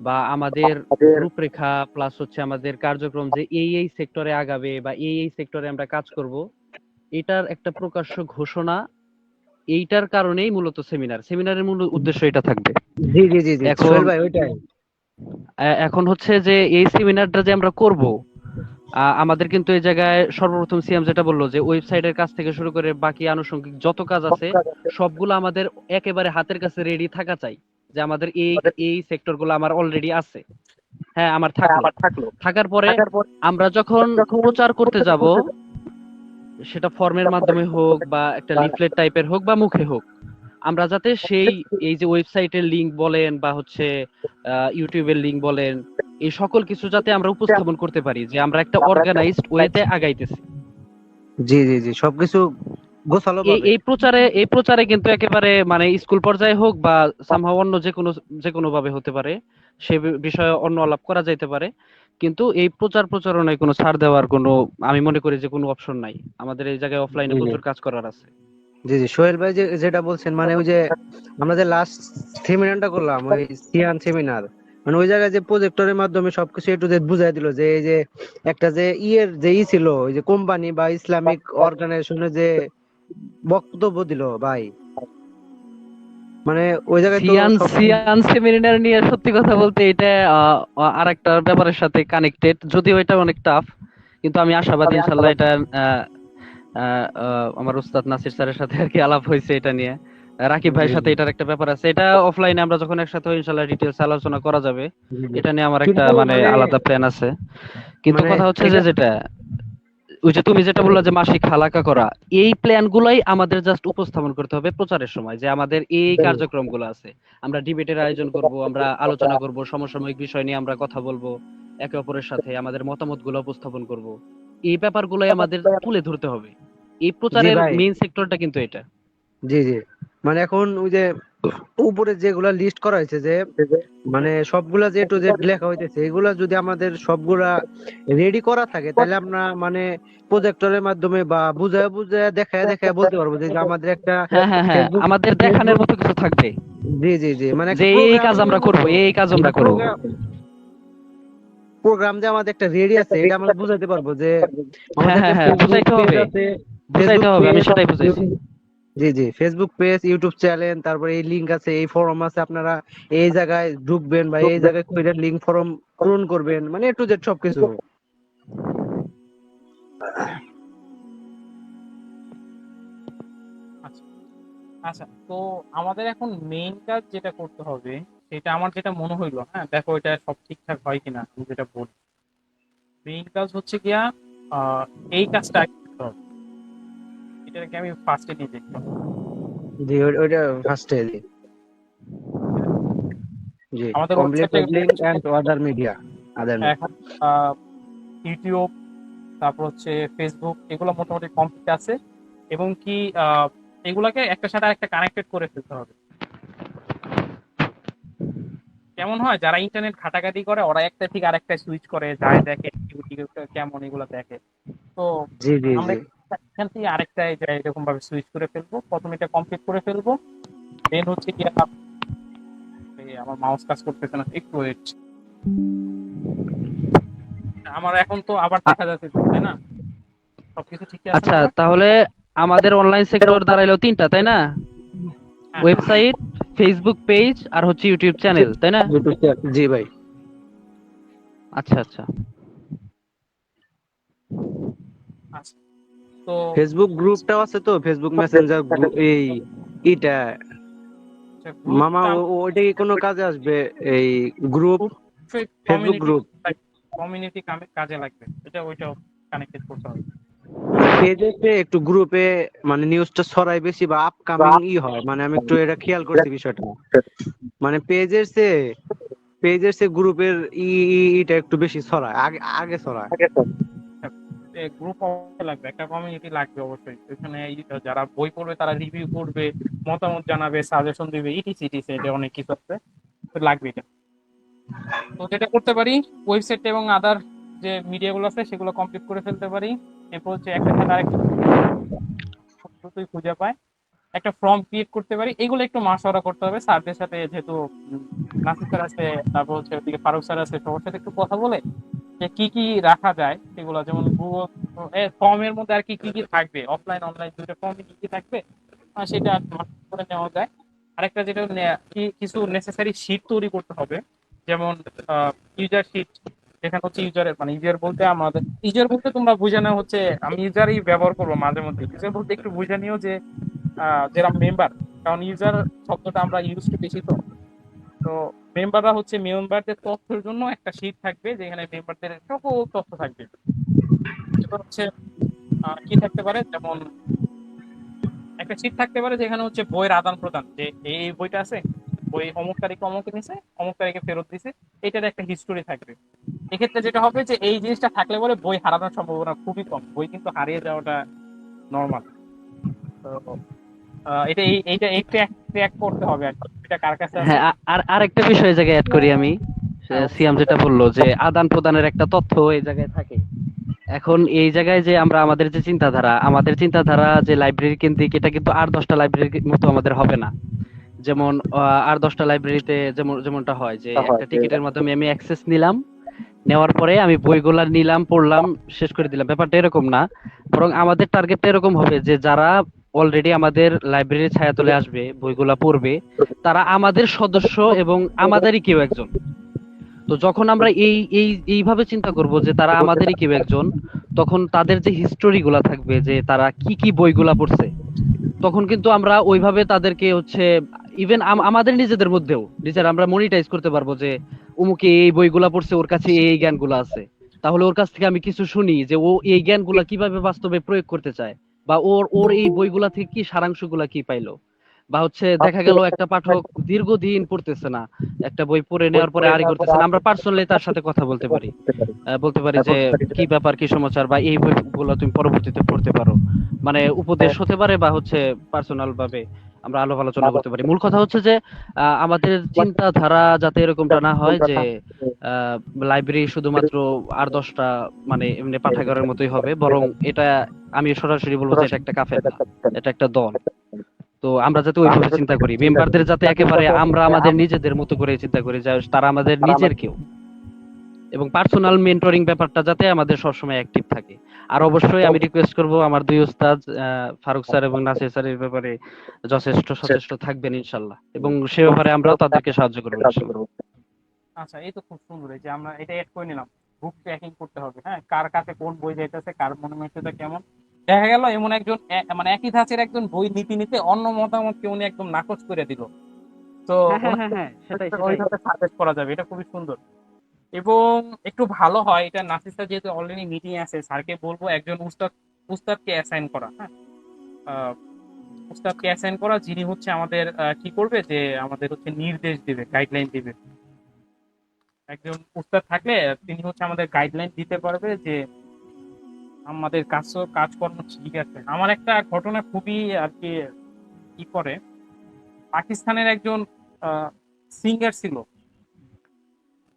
বা আমাদের রূপরেখা প্লাস হচ্ছে আমাদের কার্যক্রম যে এই সেক্টরে আগাবে বা এই সেক্টরে আমরা কাজ করব, এটার একটা প্রকাশ্য ঘোষণা। এইটার কারণেই মূলত সেমিনারের মূল উদ্দেশ্য এটা থাকবে। জি জি জি জি, এখন সোহেল ভাই ওইটাই। এখন হচ্ছে যে এই সেমিনারটা যে আমরা করব, আমাদের কিন্তু এই জায়গায় সর্বপ্রথম সিএম যেটা বললো যে ওয়েবসাইটের কাজ থেকে শুরু করে বাকি আনুষঙ্গিক যত কাজ আছে সবগুলো আমাদের একেবারে হাতের কাছে রেডি থাকা চাই। যে আমাদের এই এই সেক্টরগুলো আমার অলরেডি আছে, হ্যাঁ আমার থাকলো। থাকার পরে আমরা যখন প্রচার করতে যাব, সেটা ফর্মের মাধ্যমে হোক বা একটা লিফলেট টাইপের হোক বা মুখে হোক, আমরা যাতে সেই এই যে ওয়েবসাইটের লিংক বলেন বা হচ্ছে ইউটিউবের লিংক বলেন, এই সকল কিছু যাতে আমরা উপস্থাপন করতে পারি যে আমরা একটা অর্গানাইজড ওয়েতে আগাইতেছি। জি জি জি, সবকিছু গোছালো এই ভাবে। এই প্রচারে কিন্তু একেবারে মানে স্কুল পর্যায়ে হোক বা সামহাও অন্য যে কোনো ভাবে হতে পারে, সে বিষয়ে অন্য আলাপ করা যাইতে পারে, কিন্তু এই প্রচার প্রচারণায় কোনো ছাড় দেওয়ার কোনো, আমি মনে করি যে কোনো অপশন নাই। আমাদের এই জায়গায় অফলাইনে জি জি প্রচুর কাজ করার আছে। জি জি সোহেল ভাই যেটা বলছেন, মানে ওই যে আমরা যে লাস্ট সেমিনারটা করলাম, ওই সিয়ান সেমিনার, মানে ওই জায়গায় যে প্রজেক্টরের মাধ্যমে সবকিছু একটু যে বুঝাই দিল, যে এই যে একটা যে ইয়ের যে ছিল, ওই যে কোম্পানি বা ইসলামিক অর্গানাইজেশনের যে বক্তব্য দিল ভাই, মানে ওই জায়গায় তো সিয়ান সব। সিয়ান সেমিনার নিয়ে সত্যি কথা বলতে এটা আর একটা ব্যাপারের সাথে কানেক্টেড, যদিও এটা অনেক টাফ, কিন্তু আমি আশাবাদী ইনশাল্লাহ এটা আহ, আমার উস্তাদ নাসির স্যারের সাথে আর কি আলাপ হয়েছে এটা নিয়ে। রাকিব জি ভাইয়ের সাথে এটার একটা ব্যাপার আছে, এটা অফলাইনে আমরা যখন একসাথে হই ইনশাল্লাহ ডিটেলস আলোচনা করা যাবে। জি জি। এটা নিয়ে আমার একটা কিন্তু মানে মানে আলাদা প্ল্যান আছে। কিন্তু মানে কথা হচ্ছে যে এটা যেটা ওই যে তুমি যেটা বললা যে মাসিক হালাকা করা, এই প্ল্যান গুলাই আমাদের জাস্ট উপস্থাপন করতে হবে প্রচারের সময়, যে আমাদের এই কার্যক্রমগুলো আছে। আমরা ডিবেটের আয়োজন করব, আমরা আলোচনা করব, সমসাময়িক বিষয় নিয়ে আমরা কথা বলবো, একে অপরের সাথে আমাদের মতামতগুলো উপস্থাপন করব। এই ব্যাপারগুলোই আমাদের তুলে ধরতে হবে। এই জি প্রচারের ভাই, মেইন সেক্টরটা কিন্তু এটা। জি জি, মানে এখন ওই যে উপরে যেগুলা লিস্ট করা হয়েছে, যে মানে সবগুলা যে টু জেড লেখা হইতেছে, এগুলা যদি আমাদের সবগুলা রেডি করা থাকে, তাহলে আমরা মানে প্রজেক্টরের মাধ্যমে বা বুঝায় বুঝায় দেখায় দেখায় বলতে পারবো যে যে আমাদের একটা হ্যাঁ, হ্যাঁ, হ্যাঁ, ফেসবুক আমাদের দেখানোর ফেসবুক মতো কিছু থাকবে জি জি জি, মানে যে একটা এই কাজ আমরা প্রোগ্রামিং করব, এই কাজ আমরা করব। প্রোগ্রাম যে আমাদের একটা রেডি আছে, এটা আমরা বুঝাতে পারবো যে হ্যাঁ, আমাদের হ্যাঁ, একটা হ্যাঁ, ফেসবুক বুঝাইতে পেজ হবে, আছে, বুঝাইতে ফেসবুক হবে, আমি পেজ, সেটাই বুঝাইছি। জি জি, ফেসবুক পেজ, ইউটিউব চ্যানেল, তারপরে এই লিংক আছে, এই ফরম আছে, আপনারা এই জায়গায় ঢুকবেন বা এই জায়গায় খুঁজে লিংক ফরম পূরণ করবেন, মানে এ টু জেড সবকিছু। আচ্ছা আচ্ছা, তো আমাদের এখন মেইন কাজ যেটা করতে হবে, সেটা আমার যেটা মনে হইলো, হ্যাঁ দেখো এটা সব ঠিকঠাক হয় কিনা, আমি যেটা বলি মেইন কাজ হচ্ছে গিয়া আহ, এই কাজটা আগে করতে হবে। এটাকে আমি ফার্স্টে নিয়ে দেখতে হবে। জি ওইটা ফার্স্টে, জি জি, আমাদের কমপ্লিট ওয়েবসাইটে লিংক এন্ড আদার মিডিয়া, আদার এখন আহ, ইউটিউব, তারপর হচ্ছে ফেসবুক, এগুলো মোটামুটি কমপ্লিট আছে। এবং কি এগুলাকে একটা সাথে একটা কানেক্টেড করে ফেলতে হবে। কেমন হয়, যারা ইন্টারনেট ঘাটাঘাটি করে ওরা একটা থেকে আরেকটা সুইচ করে যায়, দেখে ইউটিউব কেমন এগুলো দেখে। তো জি জি আমরা জি। এখান থেকে আরেকটায় যাই, এরকম ভাবে সুইচ করে ফেলবো, প্রথমে এটা কমপ্লিট করে ফেলবো। দেন হচ্ছে কি আমার মাউস কাজ করতেছে না, একটু ওয়েট। আমার এখন তো আবার আ- দেখা যাচ্ছে, তাই না? সবকিছু ঠিকই আছে না আচ্ছা, আবার? তাহলে আমাদের অনলাইন সেক্টর দাঁড়াইলো তিনটা, তাই না? হ্যাঁ হ্যাঁ ওয়েবসাইট, ফেসবুক পেজ, আর হচ্ছে ইউটিউব চ্যানেল, তাই না? জি ভাই, আচ্ছা, আচ্ছা। আচ্ছা। তো ফেসবুক গ্রুপটাও আছে তো, ফেসবুক মেসেঞ্জার এই ইটা, মামা গ্রুপটা ওইটা কি কোনো কাজে আসবে? এই group, Facebook community group, community কাজে লাগবে, এটা ওইটাও কানেক্টেড করতে হবে। মানে পেজে একটু গ্রুপে মানে নিউজটা ছড়াই বেশি বা আপকামিং হয়, মানে আমি একটু এটা খেয়াল করছি বিষয়টা, মানে পেজের সে গ্রুপের ইটা একটু বেশি ছড়ায়, আগে আগে ছড়ায়। গ্রুপ লাগবে, একটা কমিউনিটি লাগবে অবশ্যই। এখানে যারা বই পড়বে তারা রিভিউ করবে, মতামত জানাবে, সাজেশন দিবে, ইটিসি ইটিসি, এটা অনেক কিছু আছে, তো লাগবে এটা। তো যেটা করতে পারি, ওয়েবসাইট এবং আদার যে মিডিয়াগুলো আছে সেগুলো কমপ্লিট করে ফেলতে পারি। এরপর হচ্ছে একটা সাথে আরেকটা দ্রুতই খুঁজে পায়, একটা ফর্ম ক্রিয়েট করতে পারি। এগুলো একটু মাসওয়ারা করতে হবে স্যারদের সাথে, যেহেতু নাসির স্যার আছে, তারপর হচ্ছে ওদিকে ফারুক স্যার আছে, সবার সাথে একটু কথা বলে যে কি কি রাখা যায় সেগুলো, যেমন গুগল ফর্মের মধ্যে আর কি কি কি থাকবে, অফলাইন অনলাইন দুটো ফর্মে কি কি থাকবে, সেটা করে নেওয়া যায়। আরেকটা যেটা কিছু নেসেসারি শিট তৈরি করতে হবে, যেমন ইউজার শিট, যেখানে হচ্ছে ইউজারের মানে ইউজার বলতে আমাদের ইউজার বলতে তোমরা বুঝে নাও হচ্ছে, আমি ইউজারই ব্যবহার করবো মাঝে মধ্যে, ইউজার বলতে একটু বুঝে নিও যে যারা মেম্বার, কারণ ইউজার শব্দটা আমরা ইউজ টু বেশি, তো তো মেম্বাররা হচ্ছে মেম্বারদের তথ্যের জন্য একটা শীট থাকবে, যেখানে মেম্বারদের সকল তথ্য থাকবে। এবার হচ্ছে কি থাকতে পারে, যেমন একটা শীট থাকতে পারে যেখানে হচ্ছে বইয়ের আদান প্রদান, যে এই বইটা আছে, বই অমুক তারিখে অমুকে নিছে, অমুক তারিখে ফেরত দিছে, এটার একটা হিস্টোরি থাকবে। এক্ষেত্রে যেটা হবে যে এই জিনিসটা থাকলে বলে বই হারানোর সম্ভাবনা খুবই কম, বই কিন্তু হারিয়ে যাওয়াটা নর্মাল। তো এইটা ট্র্যাক করতে হবে আর কি, এটা কার কাছে আছে। হ্যাঁ, আর আরেকটা বিষয় এই জায়গায় অ্যাড করি আমি। হ্যাঁ, সিয়াম যেটা বললো যে আদান প্রদানের একটা তথ্য এই জায়গায় থাকে। এখন এই জায়গায় যে আমরা আমাদের চিন্তাধারা যে লাইব্রেরি কেন্দ্রিক, এটা কিন্তু আর 10টা লাইব্রেরির মতো আমাদের হবে না। যেমন আর 10টা লাইব্রেরিতে যেমনটা হয় যে একটা টিকিটের মাধ্যমে আমি অ্যাক্সেস নিলাম, নেওয়ার পরে আমি বইগুলা নিলাম, পড়লাম, শেষ করে দিলাম। ব্যাপারটা এরকম না, বরং আমাদের টার্গেটটা এরকম হবে যে যারা অলরেডি আমাদের লাইব্রেরির ছায়াতলে আসবে, বইগুলা পড়বে, তারা আমাদের সদস্য এবং আমাদেরই কেউ একজন। তো যখন আমরা এইভাবে চিন্তা করব যে তারা আমাদেরই কেউ একজন, তখন তাদের যে হিস্টোরি গুলা থাকবে, যে তারা কি কি বইগুলা পড়ছে, তখন কিন্তু আমরা ওইভাবে তাদেরকে হচ্ছে ইভেন আমাদের নিজেদের মধ্যেও নিজেরা আমরা মনিটাইজ করতে পারবো যে অমুকে এই বইগুলা পড়ছে, ওর কাছে এই জ্ঞানগুলো আছে। তাহলে ওর কাছ থেকে আমি কিছু শুনি যে ও এই জ্ঞানগুলা কিভাবে বাস্তবে প্রয়োগ করতে চায়, বা ওর ওর এই বইগুলা থেকে কি সারাংশগুলা কি পাইলো। বা হচ্ছে দেখা গেল একটা পাঠক দীর্ঘদিন পড়তেছে না, একটা বই পড়ে নেওয়ার পরে আরই করতেছে না, আমরা পার্সোনালি তার সাথে কথা বলতে পারি। বলতে পারি যে কি ব্যাপার, কি সমাচার, বা এই বইগুলো তুমি পরবর্তীতে পড়তে পারো। মানে উপদেশ হতে পারে, বা হচ্ছে পার্সোনাল ভাবে আমরা আলাপ আলোচনা করতে পারি। মূল কথা হচ্ছে যে আমাদের চিন্তাধারা যাতে এরকমটা না হয় যে লাইব্রেরি শুধুমাত্র আর 10টা মানে এমনি পাঠাগারের মতোই হবে, বরং এটা আমি সরাসরি বলবো যে এটা একটা কাফেলা, এটা একটা দল। তো আমরা যাতে ওইভাবে চিন্তা করি, মেম্বারদের যাতে একেবারে আমরা আমাদের নিজেদের মতো করে চিন্তা করি, যে তারা আমাদের নিজের কেউ, এবং পার্সোনাল মেন্টরিং ব্যাপারটা যাতে আমাদের সবসময় অ্যাক্টিভ থাকে। আর অবশ্যই আমি রিকোয়েস্ট করব আমার দুই উস্তাদ ফারুক স্যার এবং নাসির স্যার এর ব্যাপারে যথেষ্ট সচেষ্ট থাকবেন ইনশাল্লাহ, এবং সে ব্যাপারে আমরাও তাদেরকে সাহায্য করবো ইনশাল্লাহ। আচ্ছা, এই তো খুব সুন্দর, এই যে আমরা এটা এড করে নিলাম। বুক ট্র্যাকিং করতে হবে, হ্যাঁ, কার কাছে কোন বই যাইতেছে, কার মনোমেন্টটা কেমন। দেখা গেল এমন একজন মানে একই ধাঁচের একজন বই নিতে নিতে অন্য মতামতকে উনি একদম নাকচ করে দিল। তো হ্যাঁ হ্যাঁ হ্যাঁ ওনাকে হ্যাঁ, সেটাই সেটাই। ওইভাবে সাজেস্ট করা যাবে, এটা খুবই সুন্দর। এবং একটু ভালো হয় এটা, নাসির স্যার যেহেতু অলরেডি মিটিং আছে, স্যারকে বলবো একজন উস্তাদকে অ্যাসাইন করা, হ্যাঁ, আহ, উস্তাদকে অ্যাসাইন করা, যিনি হচ্ছে আমাদের কি করবে, যে আমাদের হচ্ছে নির্দেশ দিবে, গাইডলাইন দিবে। একজন উস্তাদ থাকলে তিনি হচ্ছে আমাদের গাইডলাইন দিতে পারবে যে আমাদের কাজকর্ম ঠিক আছে। আমার একটা ঘটনা খুবই আর কি ই করে, পাকিস্তানের একজন সিঙ্গার ছিল,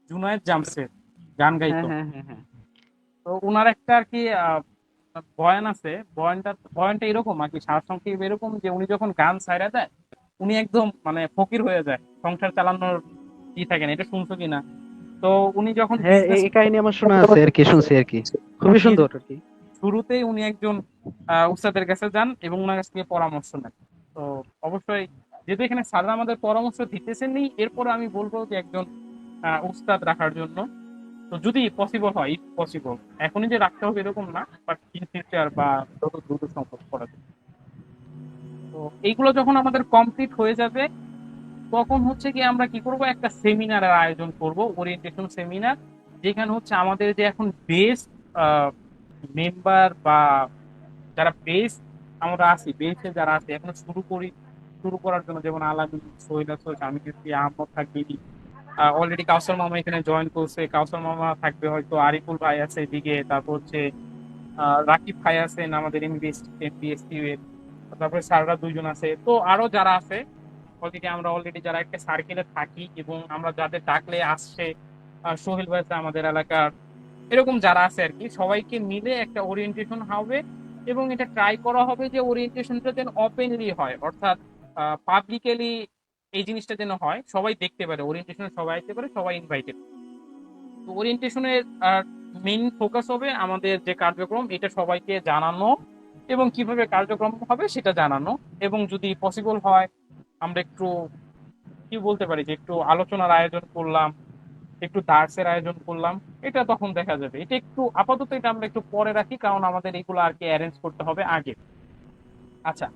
জুনায়েদ জামশেদ, গান হ্যাঁ গাইতো। হ্যাঁ হ্যাঁ হ্যাঁ তো ওনার একটা আর কি বয়ান আছে, বয়ানটা এরকম আর কি, সারসংক্ষেপ এরকম যে উনি যখন গান ছাইড়া দেয়, উনি একদম মানে ফকির হয়ে যায়, সংসার চালানোর ই থাকে না। এটা শুনছো কিনা? তো উনি যখন হ্যাঁ, বিজনেস, এই কাহিনী আমার শোনা আছে আর কি, শুনছি আর কি, খুবই সুন্দর আর কি। শুরুতেই উনি একজন উস্তাদের কাছে যান এবং ওনার কাছ থেকে পরামর্শ নেন। তো অবশ্যই, যেহেতু এখানে স্যাররা আমাদের পরামর্শ দিতেছেন নি, এরপরে আমি বলবো যে একজন উস্তাদ রাখার জন্য। তো যদি পসিবল হয়, ইফ পসিবল, এখনই যে রাখতে হবে এরকম না, বাট ইন ফিউচার বা যত দ্রুত সম্ভব করা যায়। তো এইগুলো যখন আমাদের কমপ্লিট হয়ে যাবে, তখন হচ্ছে কি আমরা কি করব, একটা সেমিনারের আয়োজন করব, ওরিয়েন্টেশন সেমিনার, যেখানে হচ্ছে আমাদের যে এখন বেস্ট মেম্বার বা যারা বেস আমরা আছি, বেসে যারা আছে এখনো শুরু করার জন্য, যেমন আলামিন, সোহেল আছোস, আমি যদি আহমদ থাকবি, অলরেডি কাউসার মামা এখানে জয়েন করছে, কাউসার মামা থাকবে হয়তো, আরিফুল ভাই আছে এদিকে, তারপর হচ্ছে রাকিব ভাই আছেন আমাদের এমবিএসটি এর, তারপরে স্যাররা দুইজন আছে, তো আরো যারা আছে অলরেডি যারা একটা সার্কেলে থাকি এবং আমরা যাদের ডাকলে আসছে, সোহেল ভাই আছে আমাদের এলাকার, এরকম যারা আছে আর কি, সবাইকে মিলে একটা ওরিয়েন্টেশন হবে। এবং এটা ট্রাই করা হবে যে ওরিয়েন্টেশনটা যেন ওপেনলি হয়, অর্থাৎ পাবলিকলি এই জিনিসটা যেন হয়, সবাই দেখতে পারে ওরিয়েন্টেশনে, সবাই আসতে পারে, সবাই ইনভাইটেড। তো ওরিয়েন্টেশনের মেইন ফোকাস হবে আমাদের যে কার্যক্রম, এটা সবাইকে জানানো এবং কিভাবে কার্যক্রম হবে সেটা জানানো। এবং যদি পসিবল হয়, আমরা একটু কি বলতে পারি, যে একটু আলোচনার আয়োজন করলাম, একটু দার্সের আয়োজন করলাম, এটা তখন দেখা যাবে। এটা একটু আপাতত এটা আমরা একটু পরে রাখি, কারণ আমাদের এগুলো আর কি অ্যারেঞ্জ করতে হবে আগে। আচ্ছা,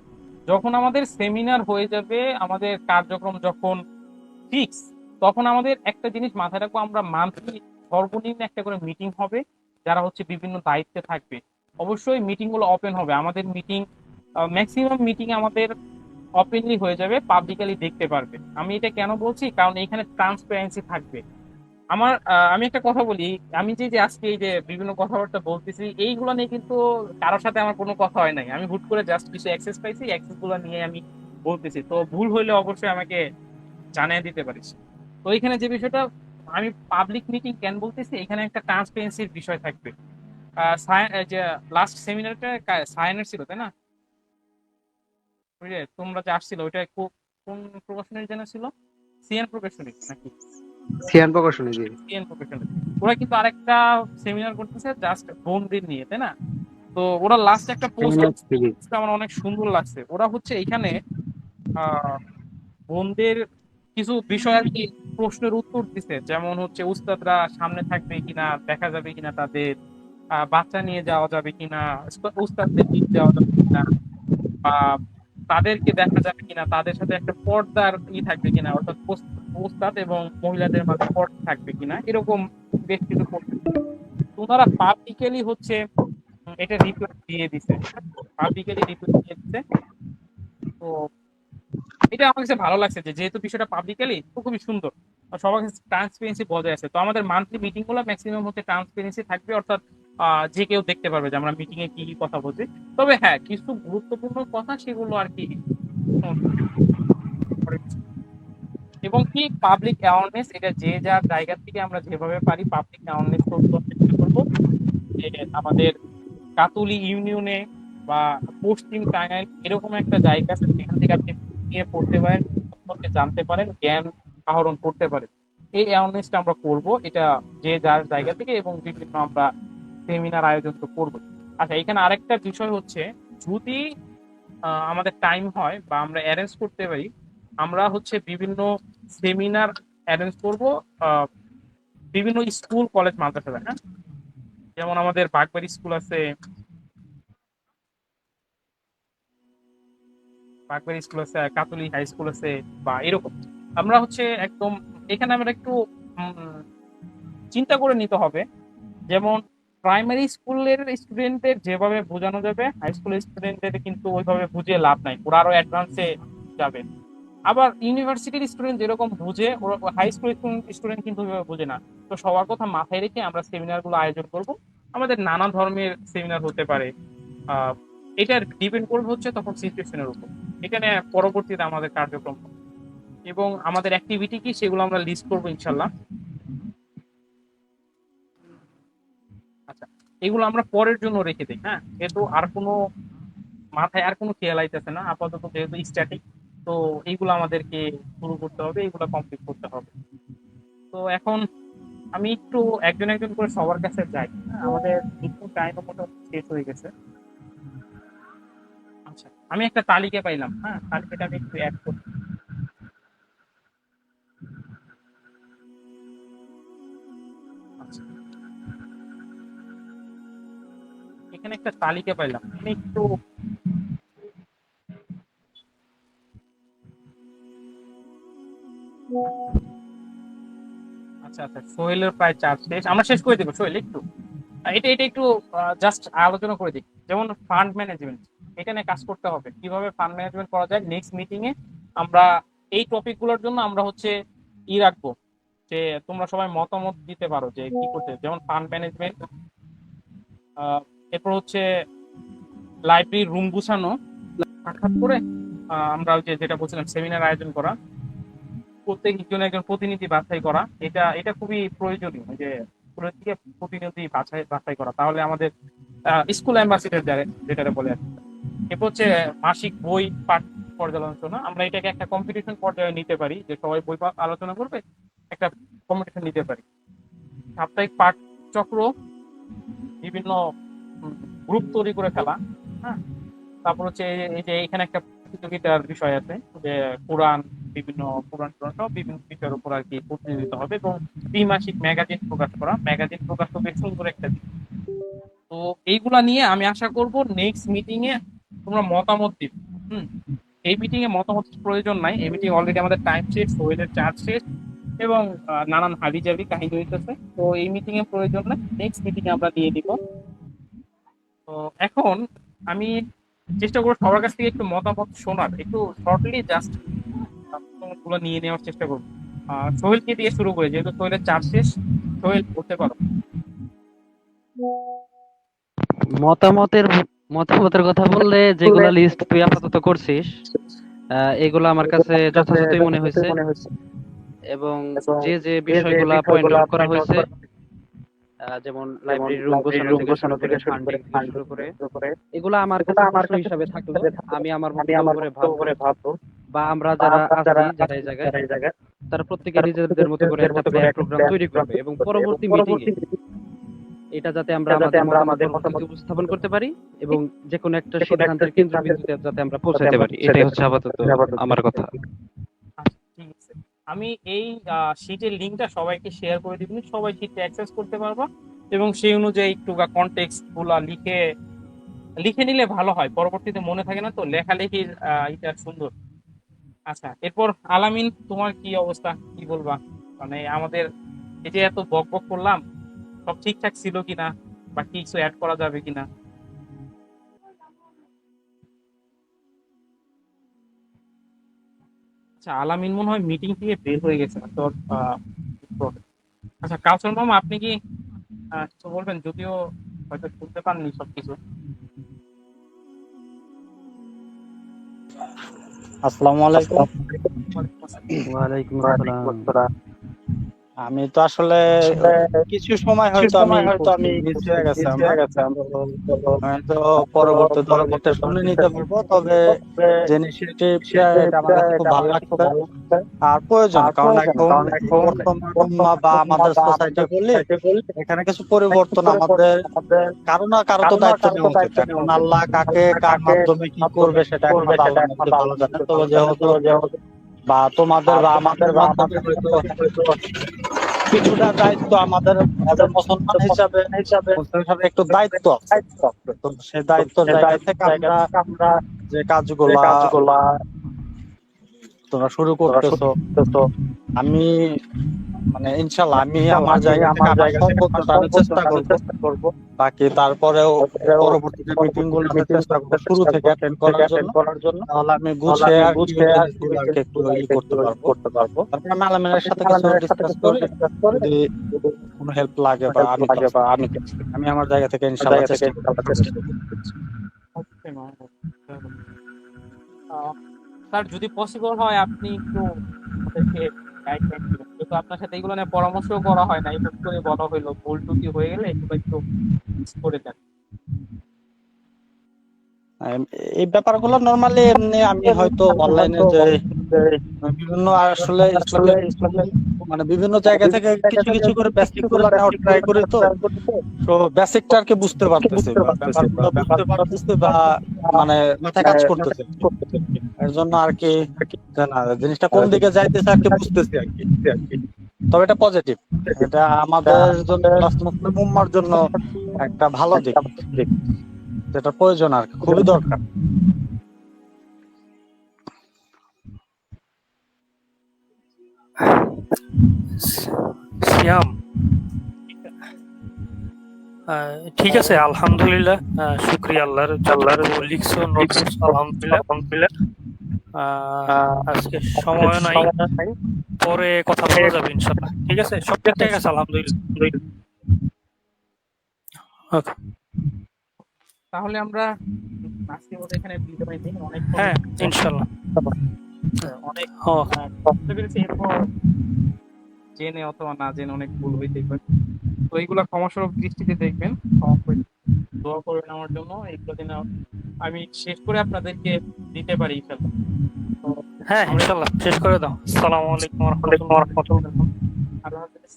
যখন আমাদের সেমিনার হয়ে যাবে, আমাদের কার্যক্রম যখন ফিক্স, তখন আমাদের একটা জিনিস মাথায় রাখবো, আমরা মান্থলি সর্বনিম্ন একটা করে মিটিং হবে, যারা হচ্ছে বিভিন্ন দায়িত্বে থাকবে। অবশ্যই মিটিং গুলো ওপেন হবে, আমাদের মিটিং ম্যাক্সিমাম মিটিং আমাদের ওপেনলি হয়ে যাবে, পাবলিকালি দেখতে পারবে। আমি এটা কেন বলছি, কারণ এখানে ট্রান্সপারেন্সি থাকবে। আমি একটা কথা বলি। আমি যে আজকে এই যে বিভিন্ন কথাবার্তা বলতেছি এইগুলো নিয়ে কিন্তু কারোর সাথে আমার কোনো কথা হয় নাই। আমি হুট করে জাস্ট কিছু অ্যাক্সেস পাইছি, অ্যাক্সেস গুলো নিয়ে আমি বলতেছি। তো ভুল হইলে অবশ্যই আমাকে জানিয়ে দিতে পারিস। তো এখানে যে বিষয়টা, আমি পাবলিক মিটিং কেন বলতেছি, এখানে একটা ট্রান্সপারেন্সির বিষয় থাকবে। যে লাস্ট সেমিনারটা সায়েনের ছিল, তাই না? ওই যে তোমরা যে আসছিল ওইটা কোন প্রকাশনের যেন ছিল? সিএন প্রকাশনী নাকি? সিয়ান প্রকাশনী দিয়ে। সিএন প্রকাশনী। ওরা কিন্তু আরেকটা সেমিনার করতেছে জাস্ট বোনদের নিয়ে, তাই না? তো ওরা লাস্ট একটা পোস্ট, আমার অনেক সুন্দর লাগছে। ওরা হচ্ছে এখানে আহ বোনদের কিছু বিষয় আর কি প্রশ্নের উত্তর দিছে, যেমন হচ্ছে উস্তাদরা সামনে থাকবে কিনা, দেখা যাবে কিনা তাদের, বাচ্চা নিয়ে যাওয়া যাবে কিনা, উস্তাদদের নিয়ে যাওয়া যাবে কিনা, বা তাদেরকে দেখা যাবে কিনা, তাদের সাথে একটা পর্দার থাকবে কিনা, অর্থাৎ উস্তাদ এবং মহিলাদের মাঝে পর্দা থাকবে কিনা, এরকম বেশ কিছু প্রশ্ন। ওনারা পাবলিকলি হচ্ছে এটা রিপ্লাই দিয়ে দিছে, পাবলিকলি রিপ্লাই দিয়ে দিছে। তো এটা আমার কাছে ভালো লাগছে যে যেহেতু বিষয়টা পাবলিকালি, তো খুবই সুন্দর। আর সবার কাছে ট্রান্সপারেন্সি বজায় আছে। তো আমাদের মান্থলি মিটিং গুলো ম্যাক্সিমাম হচ্ছে ট্রান্সপারেন্সি থাকবে, অর্থাৎ যে কেউ দেখতে পারবে যে আমরা মিটিং এ কি কি কথা বলছি। তবে হ্যাঁ, কিছু গুরুত্বপূর্ণ কথা সেগুলো আর কি এবং কি পাবলিক অ্যাওয়ারনেস, এটা যে যার জায়গা থেকে আমরা যেভাবে পারি পাবলিক অ্যাওয়ারনেস করতে চেষ্টা করবো। যে আমাদের কাতুলি ইউনিয়নে বা পশ্চিম টাঙ্গাইল এরকম একটা জায়গা আছে যেখান থেকে আপনি নিয়ে পড়তে পারেন, সম্পর্কে জানতে পারেন, জ্ঞান আহরণ করতে পারেন। এই অ্যাওয়ারনেসটা আমরা করব, এটা যে যার জায়গা থেকে, এবং বিভিন্ন আমরা সেমিনার আয়োজন তো করবো। আচ্ছা, এখানে আরেকটা বিষয় হচ্ছে, যদি আমাদের টাইম হয় বা আমরা অ্যারেঞ্জ করতে পারি, আমরা হচ্ছে বিভিন্ন সেমিনার অ্যারেঞ্জ করব বিভিন্ন স্কুল কলেজ মাদ্রাসায়, হ্যাঁ? যেমন আমাদের বাগবাড়ি স্কুল আছে, বাগবাড়ি স্কুল আছে, কাতলি হাই স্কুল আছে, বা এরকম আমরা হচ্ছে একদম এখানে আমরা একটু উম, চিন্তা করে নিতে হবে। যেমন প্রাইমারি স্কুলের স্টুডেন্টদের যেভাবে বোঝানো যাবে, হাই স্কুলের স্টুডেন্টদের কিন্তু ওইভাবে বুঝিয়ে লাভ নাই, ওরা আরো অ্যাডভান্সে যাবে। আবার ইউনিভার্সিটির স্টুডেন্ট যেরকম বুঝে, ওরা হাই স্কুল স্টুডেন্ট কিন্তু ওইভাবে বুঝে না। তো সবার কথা মাথায় রেখে আমরা সেমিনার গুলো আয়োজন করব। আমাদের নানা ধর্মের সেমিনার হতে পারে। আহ এটা ডিপেন্ড করবে হচ্ছে তখন সিচুয়েশনের উপর। এখানে পরবর্তীতে আমাদের কার্যক্রম এবং আমাদের অ্যাক্টিভিটি কি সেগুলো আমরা লিস্ট করবো ইনশাল্লাহ। আচ্ছা, এগুলো আমরা পরের জন্য রেখে দিই, হ্যাঁ? যেহেতু আর কোনো মাথায় আর কোনো খেয়াল আইতেছে না আপাতত, যেহেতু স্ট্যাটিক। তো এইগুলো আমাদেরকে শুরু করতে হবে, এইগুলো কমপ্লিট করতে হবে। তো এখন আমি একটু একজন একজন করে সবার কাছে যাই, হ্যাঁ? আমাদের একটু টাইম মোটামুটি শেষ হয়ে গেছে। আচ্ছা, আমি একটা তালিকা পাইলাম, হ্যাঁ? তালিকাটা আমি একটু অ্যাড করি। আচ্ছা, এখানে একটা তালিকা পাইলাম, আমি একটু। আচ্ছা আচ্ছা, সোহেলের প্রায় চার্জ শেষ, আমরা শেষ করে দেবো। সোহেল একটু এটা এটা একটু জাস্ট আলোচনা করে দিই। যেমন ফান্ড ম্যানেজমেন্ট, এটা নিয়ে কাজ করতে হবে, কিভাবে ফান্ড ম্যানেজমেন্ট করা যায়। নেক্সট মিটিং এ আমরা এই টপিক গুলোর জন্য আমরা হচ্ছে রাখবো, যে তোমরা সবাই মতামত দিতে পারো যে কি করতে, যেমন ফান্ড ম্যানেজমেন্ট, এরপর হচ্ছে লাইব্রেরি রুম গুছানো, সাক্ষাৎ করে আমরা ওই যে যেটা বলছিলাম সেমিনার আয়োজন করা, প্রত্যেকজন একজন প্রতিনিধি বাছাই করা, এটা এটা খুবই প্রয়োজনীয়। ওই যে স্কুলের থেকে প্রতিনিধি বাছাই বাছাই করা, তাহলে আমাদের স্কুল অ্যাম্বাসিডার যেটা বলে আর কি। এরপর হচ্ছে মাসিক বই পাঠ পর্যালোচনা, আমরা এটাকে একটা কম্পিটিশন পর্যায়ে নিতে পারি, যে সবাই বই আলোচনা করবে, একটা কম্পিটিশন নিতে পারি। সাপ্তাহিক পাঠ চক্র, বিভিন্ন গ্রুপ তৈরি করে ফেলা, হ্যাঁ? তারপর হচ্ছে এই যে এখানে একটা প্রতিযোগিতার বিষয় আছে, যে কোরআন, বিভিন্ন কোরআন টোরআন সব বিভিন্ন বিষয়ের উপর আর কি প্রতিযোগিতা হবে, এবং দ্বিমাসিক ম্যাগাজিন প্রকাশ করা, ম্যাগাজিন প্রকাশ তো বেশ সুন্দর একটা দিক। তো এইগুলা নিয়ে আমি আশা করব নেক্সট মিটিং এ তোমরা মতামত দিবে। হুম, এই মিটিং এ মতামত প্রয়োজন নাই, এই মিটিং অলরেডি আমাদের টাইম শেষ, সোহেলের চার্জ শেষ, এবং নানান হাবিজাবি কাহিনী হইতেছে। তো এই মিটিং এ প্রয়োজন নাই, নেক্সট মিটিং এ আমরা দিয়ে দিব। তো এখন আমি চেষ্টা করবো সবার কাছ থেকে একটু মতামত শোনার, একটু শর্টলি জাস্ট গুলো নিয়ে নেওয়ার চেষ্টা করবো। সোহেলকে দিয়ে শুরু করে, যেহেতু সোহেলের চাপ শেষ। সোহেল বলতে পারো। মতামতের মতামতের কথা বললে, যেগুলা লিস্ট তুই আপাতত করছিস, এগুলো আমার কাছে যথাযথই মনে হয়েছে। এবং যে যে বিষয়গুলা পয়েন্ট আউট করা হয়েছে, যেমন লাইব্রেরি রুম গোছানো থেকে শুরু করে, ফান্ডিং থেকে শুরু করে, এগুলো আমার কাছে প্রশ্ন হিসাবে থাকলো। আমি আমার বক্তব্য করে ভাববো, বা আমরা যারা আছি, যারা এই জায়গায়, তারা প্রত্যেকে নিজেদের মতো করে একটা প্ল্যান প্রোগ্রাম তৈরি করবে, এবং পরবর্তী মিটিং এ এটা যাতে আমরা আমাদের মতামত উপস্থাপন করতে পারি, এবং যে কোনো একটা সিদ্ধান্তের কেন্দ্রবিন্দুতে যাতে আমরা পৌঁছাতে পারি। এটাই হচ্ছে আপাতত আমার কথা। আচ্ছা, ঠিক আছে। আমি এই শীটের লিঙ্কটা সবাইকে শেয়ার করে দিব, সবাই শীটটা অ্যাক্সেস করতে পারবা, এবং সেই অনুযায়ী একটু কনটেক্সট গুলা লিখে লিখে নিলে ভালো হয়, পরবর্তীতে মনে থাকে না তো লেখালেখির এটা সুন্দর। আচ্ছা, এরপর আলামিন, তোমার কি অবস্থা, কি বলবা? মানে আমাদের এই যে এত বক বক করলাম, সব ঠিকঠাক ছিল কিনা, বা কিছু অ্যাড করা যাবে কিনা? আচ্ছা, আলামিন মনে হয় মিটিং থেকে বের হয়ে গেছে না তোর। আচ্ছা, কাউসার মামা, আপনি কি কিছু বলবেন? যদিও হয়তো শুনতে পাননি সবকিছু। আসসালামু আলাইকুম। ওয়ালাইকুম আসসালাম। আমি তো আসলে কিছু সময় হয়তো আমি মিস হয়ে গেছে আমার, আমি তো পরবর্তীতে শুনে নিতে পারবো। তবে যে ইনিশিয়েটিভটা, এটা আমার কাছে খুব ভালো লাগছে আর প্রয়োজন। কারণ এখন বর্তমান উম্মাহ বা আমাদের সোসাইটি বললে এখানে কিছু পরিবর্তন আমাদের কারো না কারো তো দায়িত্ব নেওয়া উচিত। এখন আল্লাহ কাকে কার মাধ্যমে কি করবে সেটা এখন আল্লাহ মধ্যে ভালো জানে। তবে যেহেতু বা তোমাদের বা আমাদের মাধ্যমে হয়তো কিছুটা দায়িত্ব আমাদের মুসলমান হিসাবে একটু দায়িত্ব আছে। তো সেই দায়িত্বের জায়গা থেকে আমরা যে কাজগুলা তোমরা শুরু করতেছো, আমি মানে ইনশাল্লাহ আমি আমার জায়গা থেকে আমার সর্বোচ্চটা আমি চেষ্টা করবো। বাকি তারপরেও পরবর্তীতে মিটিং গুলোতে চেষ্টা করবো শুরু থেকে অ্যাটেন্ড করার জন্য। তাহলে আমি গুছিয়ে আর কি জিনিসগুলোকে একটু করতে পারবো। তারপর আমি আলমিনের সাথে কিছু ডিসকাস করে যদি কোনো হেল্প লাগে বা আমি আমার জায়গা থেকে ইনশাল্লাহ চেষ্টা করবো। অবশ্যই মামা, স্যার, যদি পসিবল হয় আপনি একটু আমাদেরকে গাইডলাইন দিবেন, যেহেতু আপনার সাথে এগুলো নিয়ে পরামর্শ করা হয় না, একটু করে বলা হইলো, ভুল ত্রুটি হয়ে গেলে এগুলো একটু fix করে দেন। এই ব্যাপারগুলো নরমালি এমনি আমি হয়তো অনলাইনে যে বিভিন্ন আসলে মানে বিভিন্ন জায়গা থেকে কিছু কিছু করে বেসিক গুলো নেওয়ার ট্রাই করি। তো বেসিকটা আর কি বুঝতে পারতেছি, ব্যাপারগুলো বুঝতে পারতেছি বা মানে মাথায় কাজ করতেছে। এর জন্য আর কি না জিনিসটা কোন দিকে যাইতেছে আর কি বুঝতেছি আর কি। তবে এটা পজিটিভ, এটা আমাদের জন্য প্লাস মুসলিম উম্মার জন্য একটা ভালো দিক, যেটা প্রয়োজন আর কি, খুবই দরকার। সিয়াম, ঠিক আছে, আলহামদুলিল্লাহ, শুক্রিয়া আল্লাহর, যতটুকু লিখছো নোটস, আলহামদুলিল্লাহ। আজকে সময় নাই, পরে কথা বলা যাবে ইনশাল্লাহ। ঠিক আছে, সব ঠিকঠাক আছে, আলহামদুলিল্লাহ। ওকে, তাহলে আমরা আজকে মতো এখানে বিদায় নিই। অনেক হ্যাঁ, ইনশাল্লাহ। অনেক ও, বুঝতে পেরেছি। এরপর জেনে অথবা না জেনে অনেক ভুল হইতে পারে, তো এইগুলা ক্ষমাস্বরূপ দৃষ্টিতে দেখবেন, ক্ষমা করে দোয়া করবেন আমার জন্য, এইগুলো যেন আমি শেষ করে আপনাদেরকে দিতে পারি ইনশাল্লাহ। তো হ্যাঁ, ইনশাল্লাহ শেষ করে দাও। আসসালামু আলাইকুম ওয়া রাহমাতুল্লাহ। আল্লাহ হাফেজ।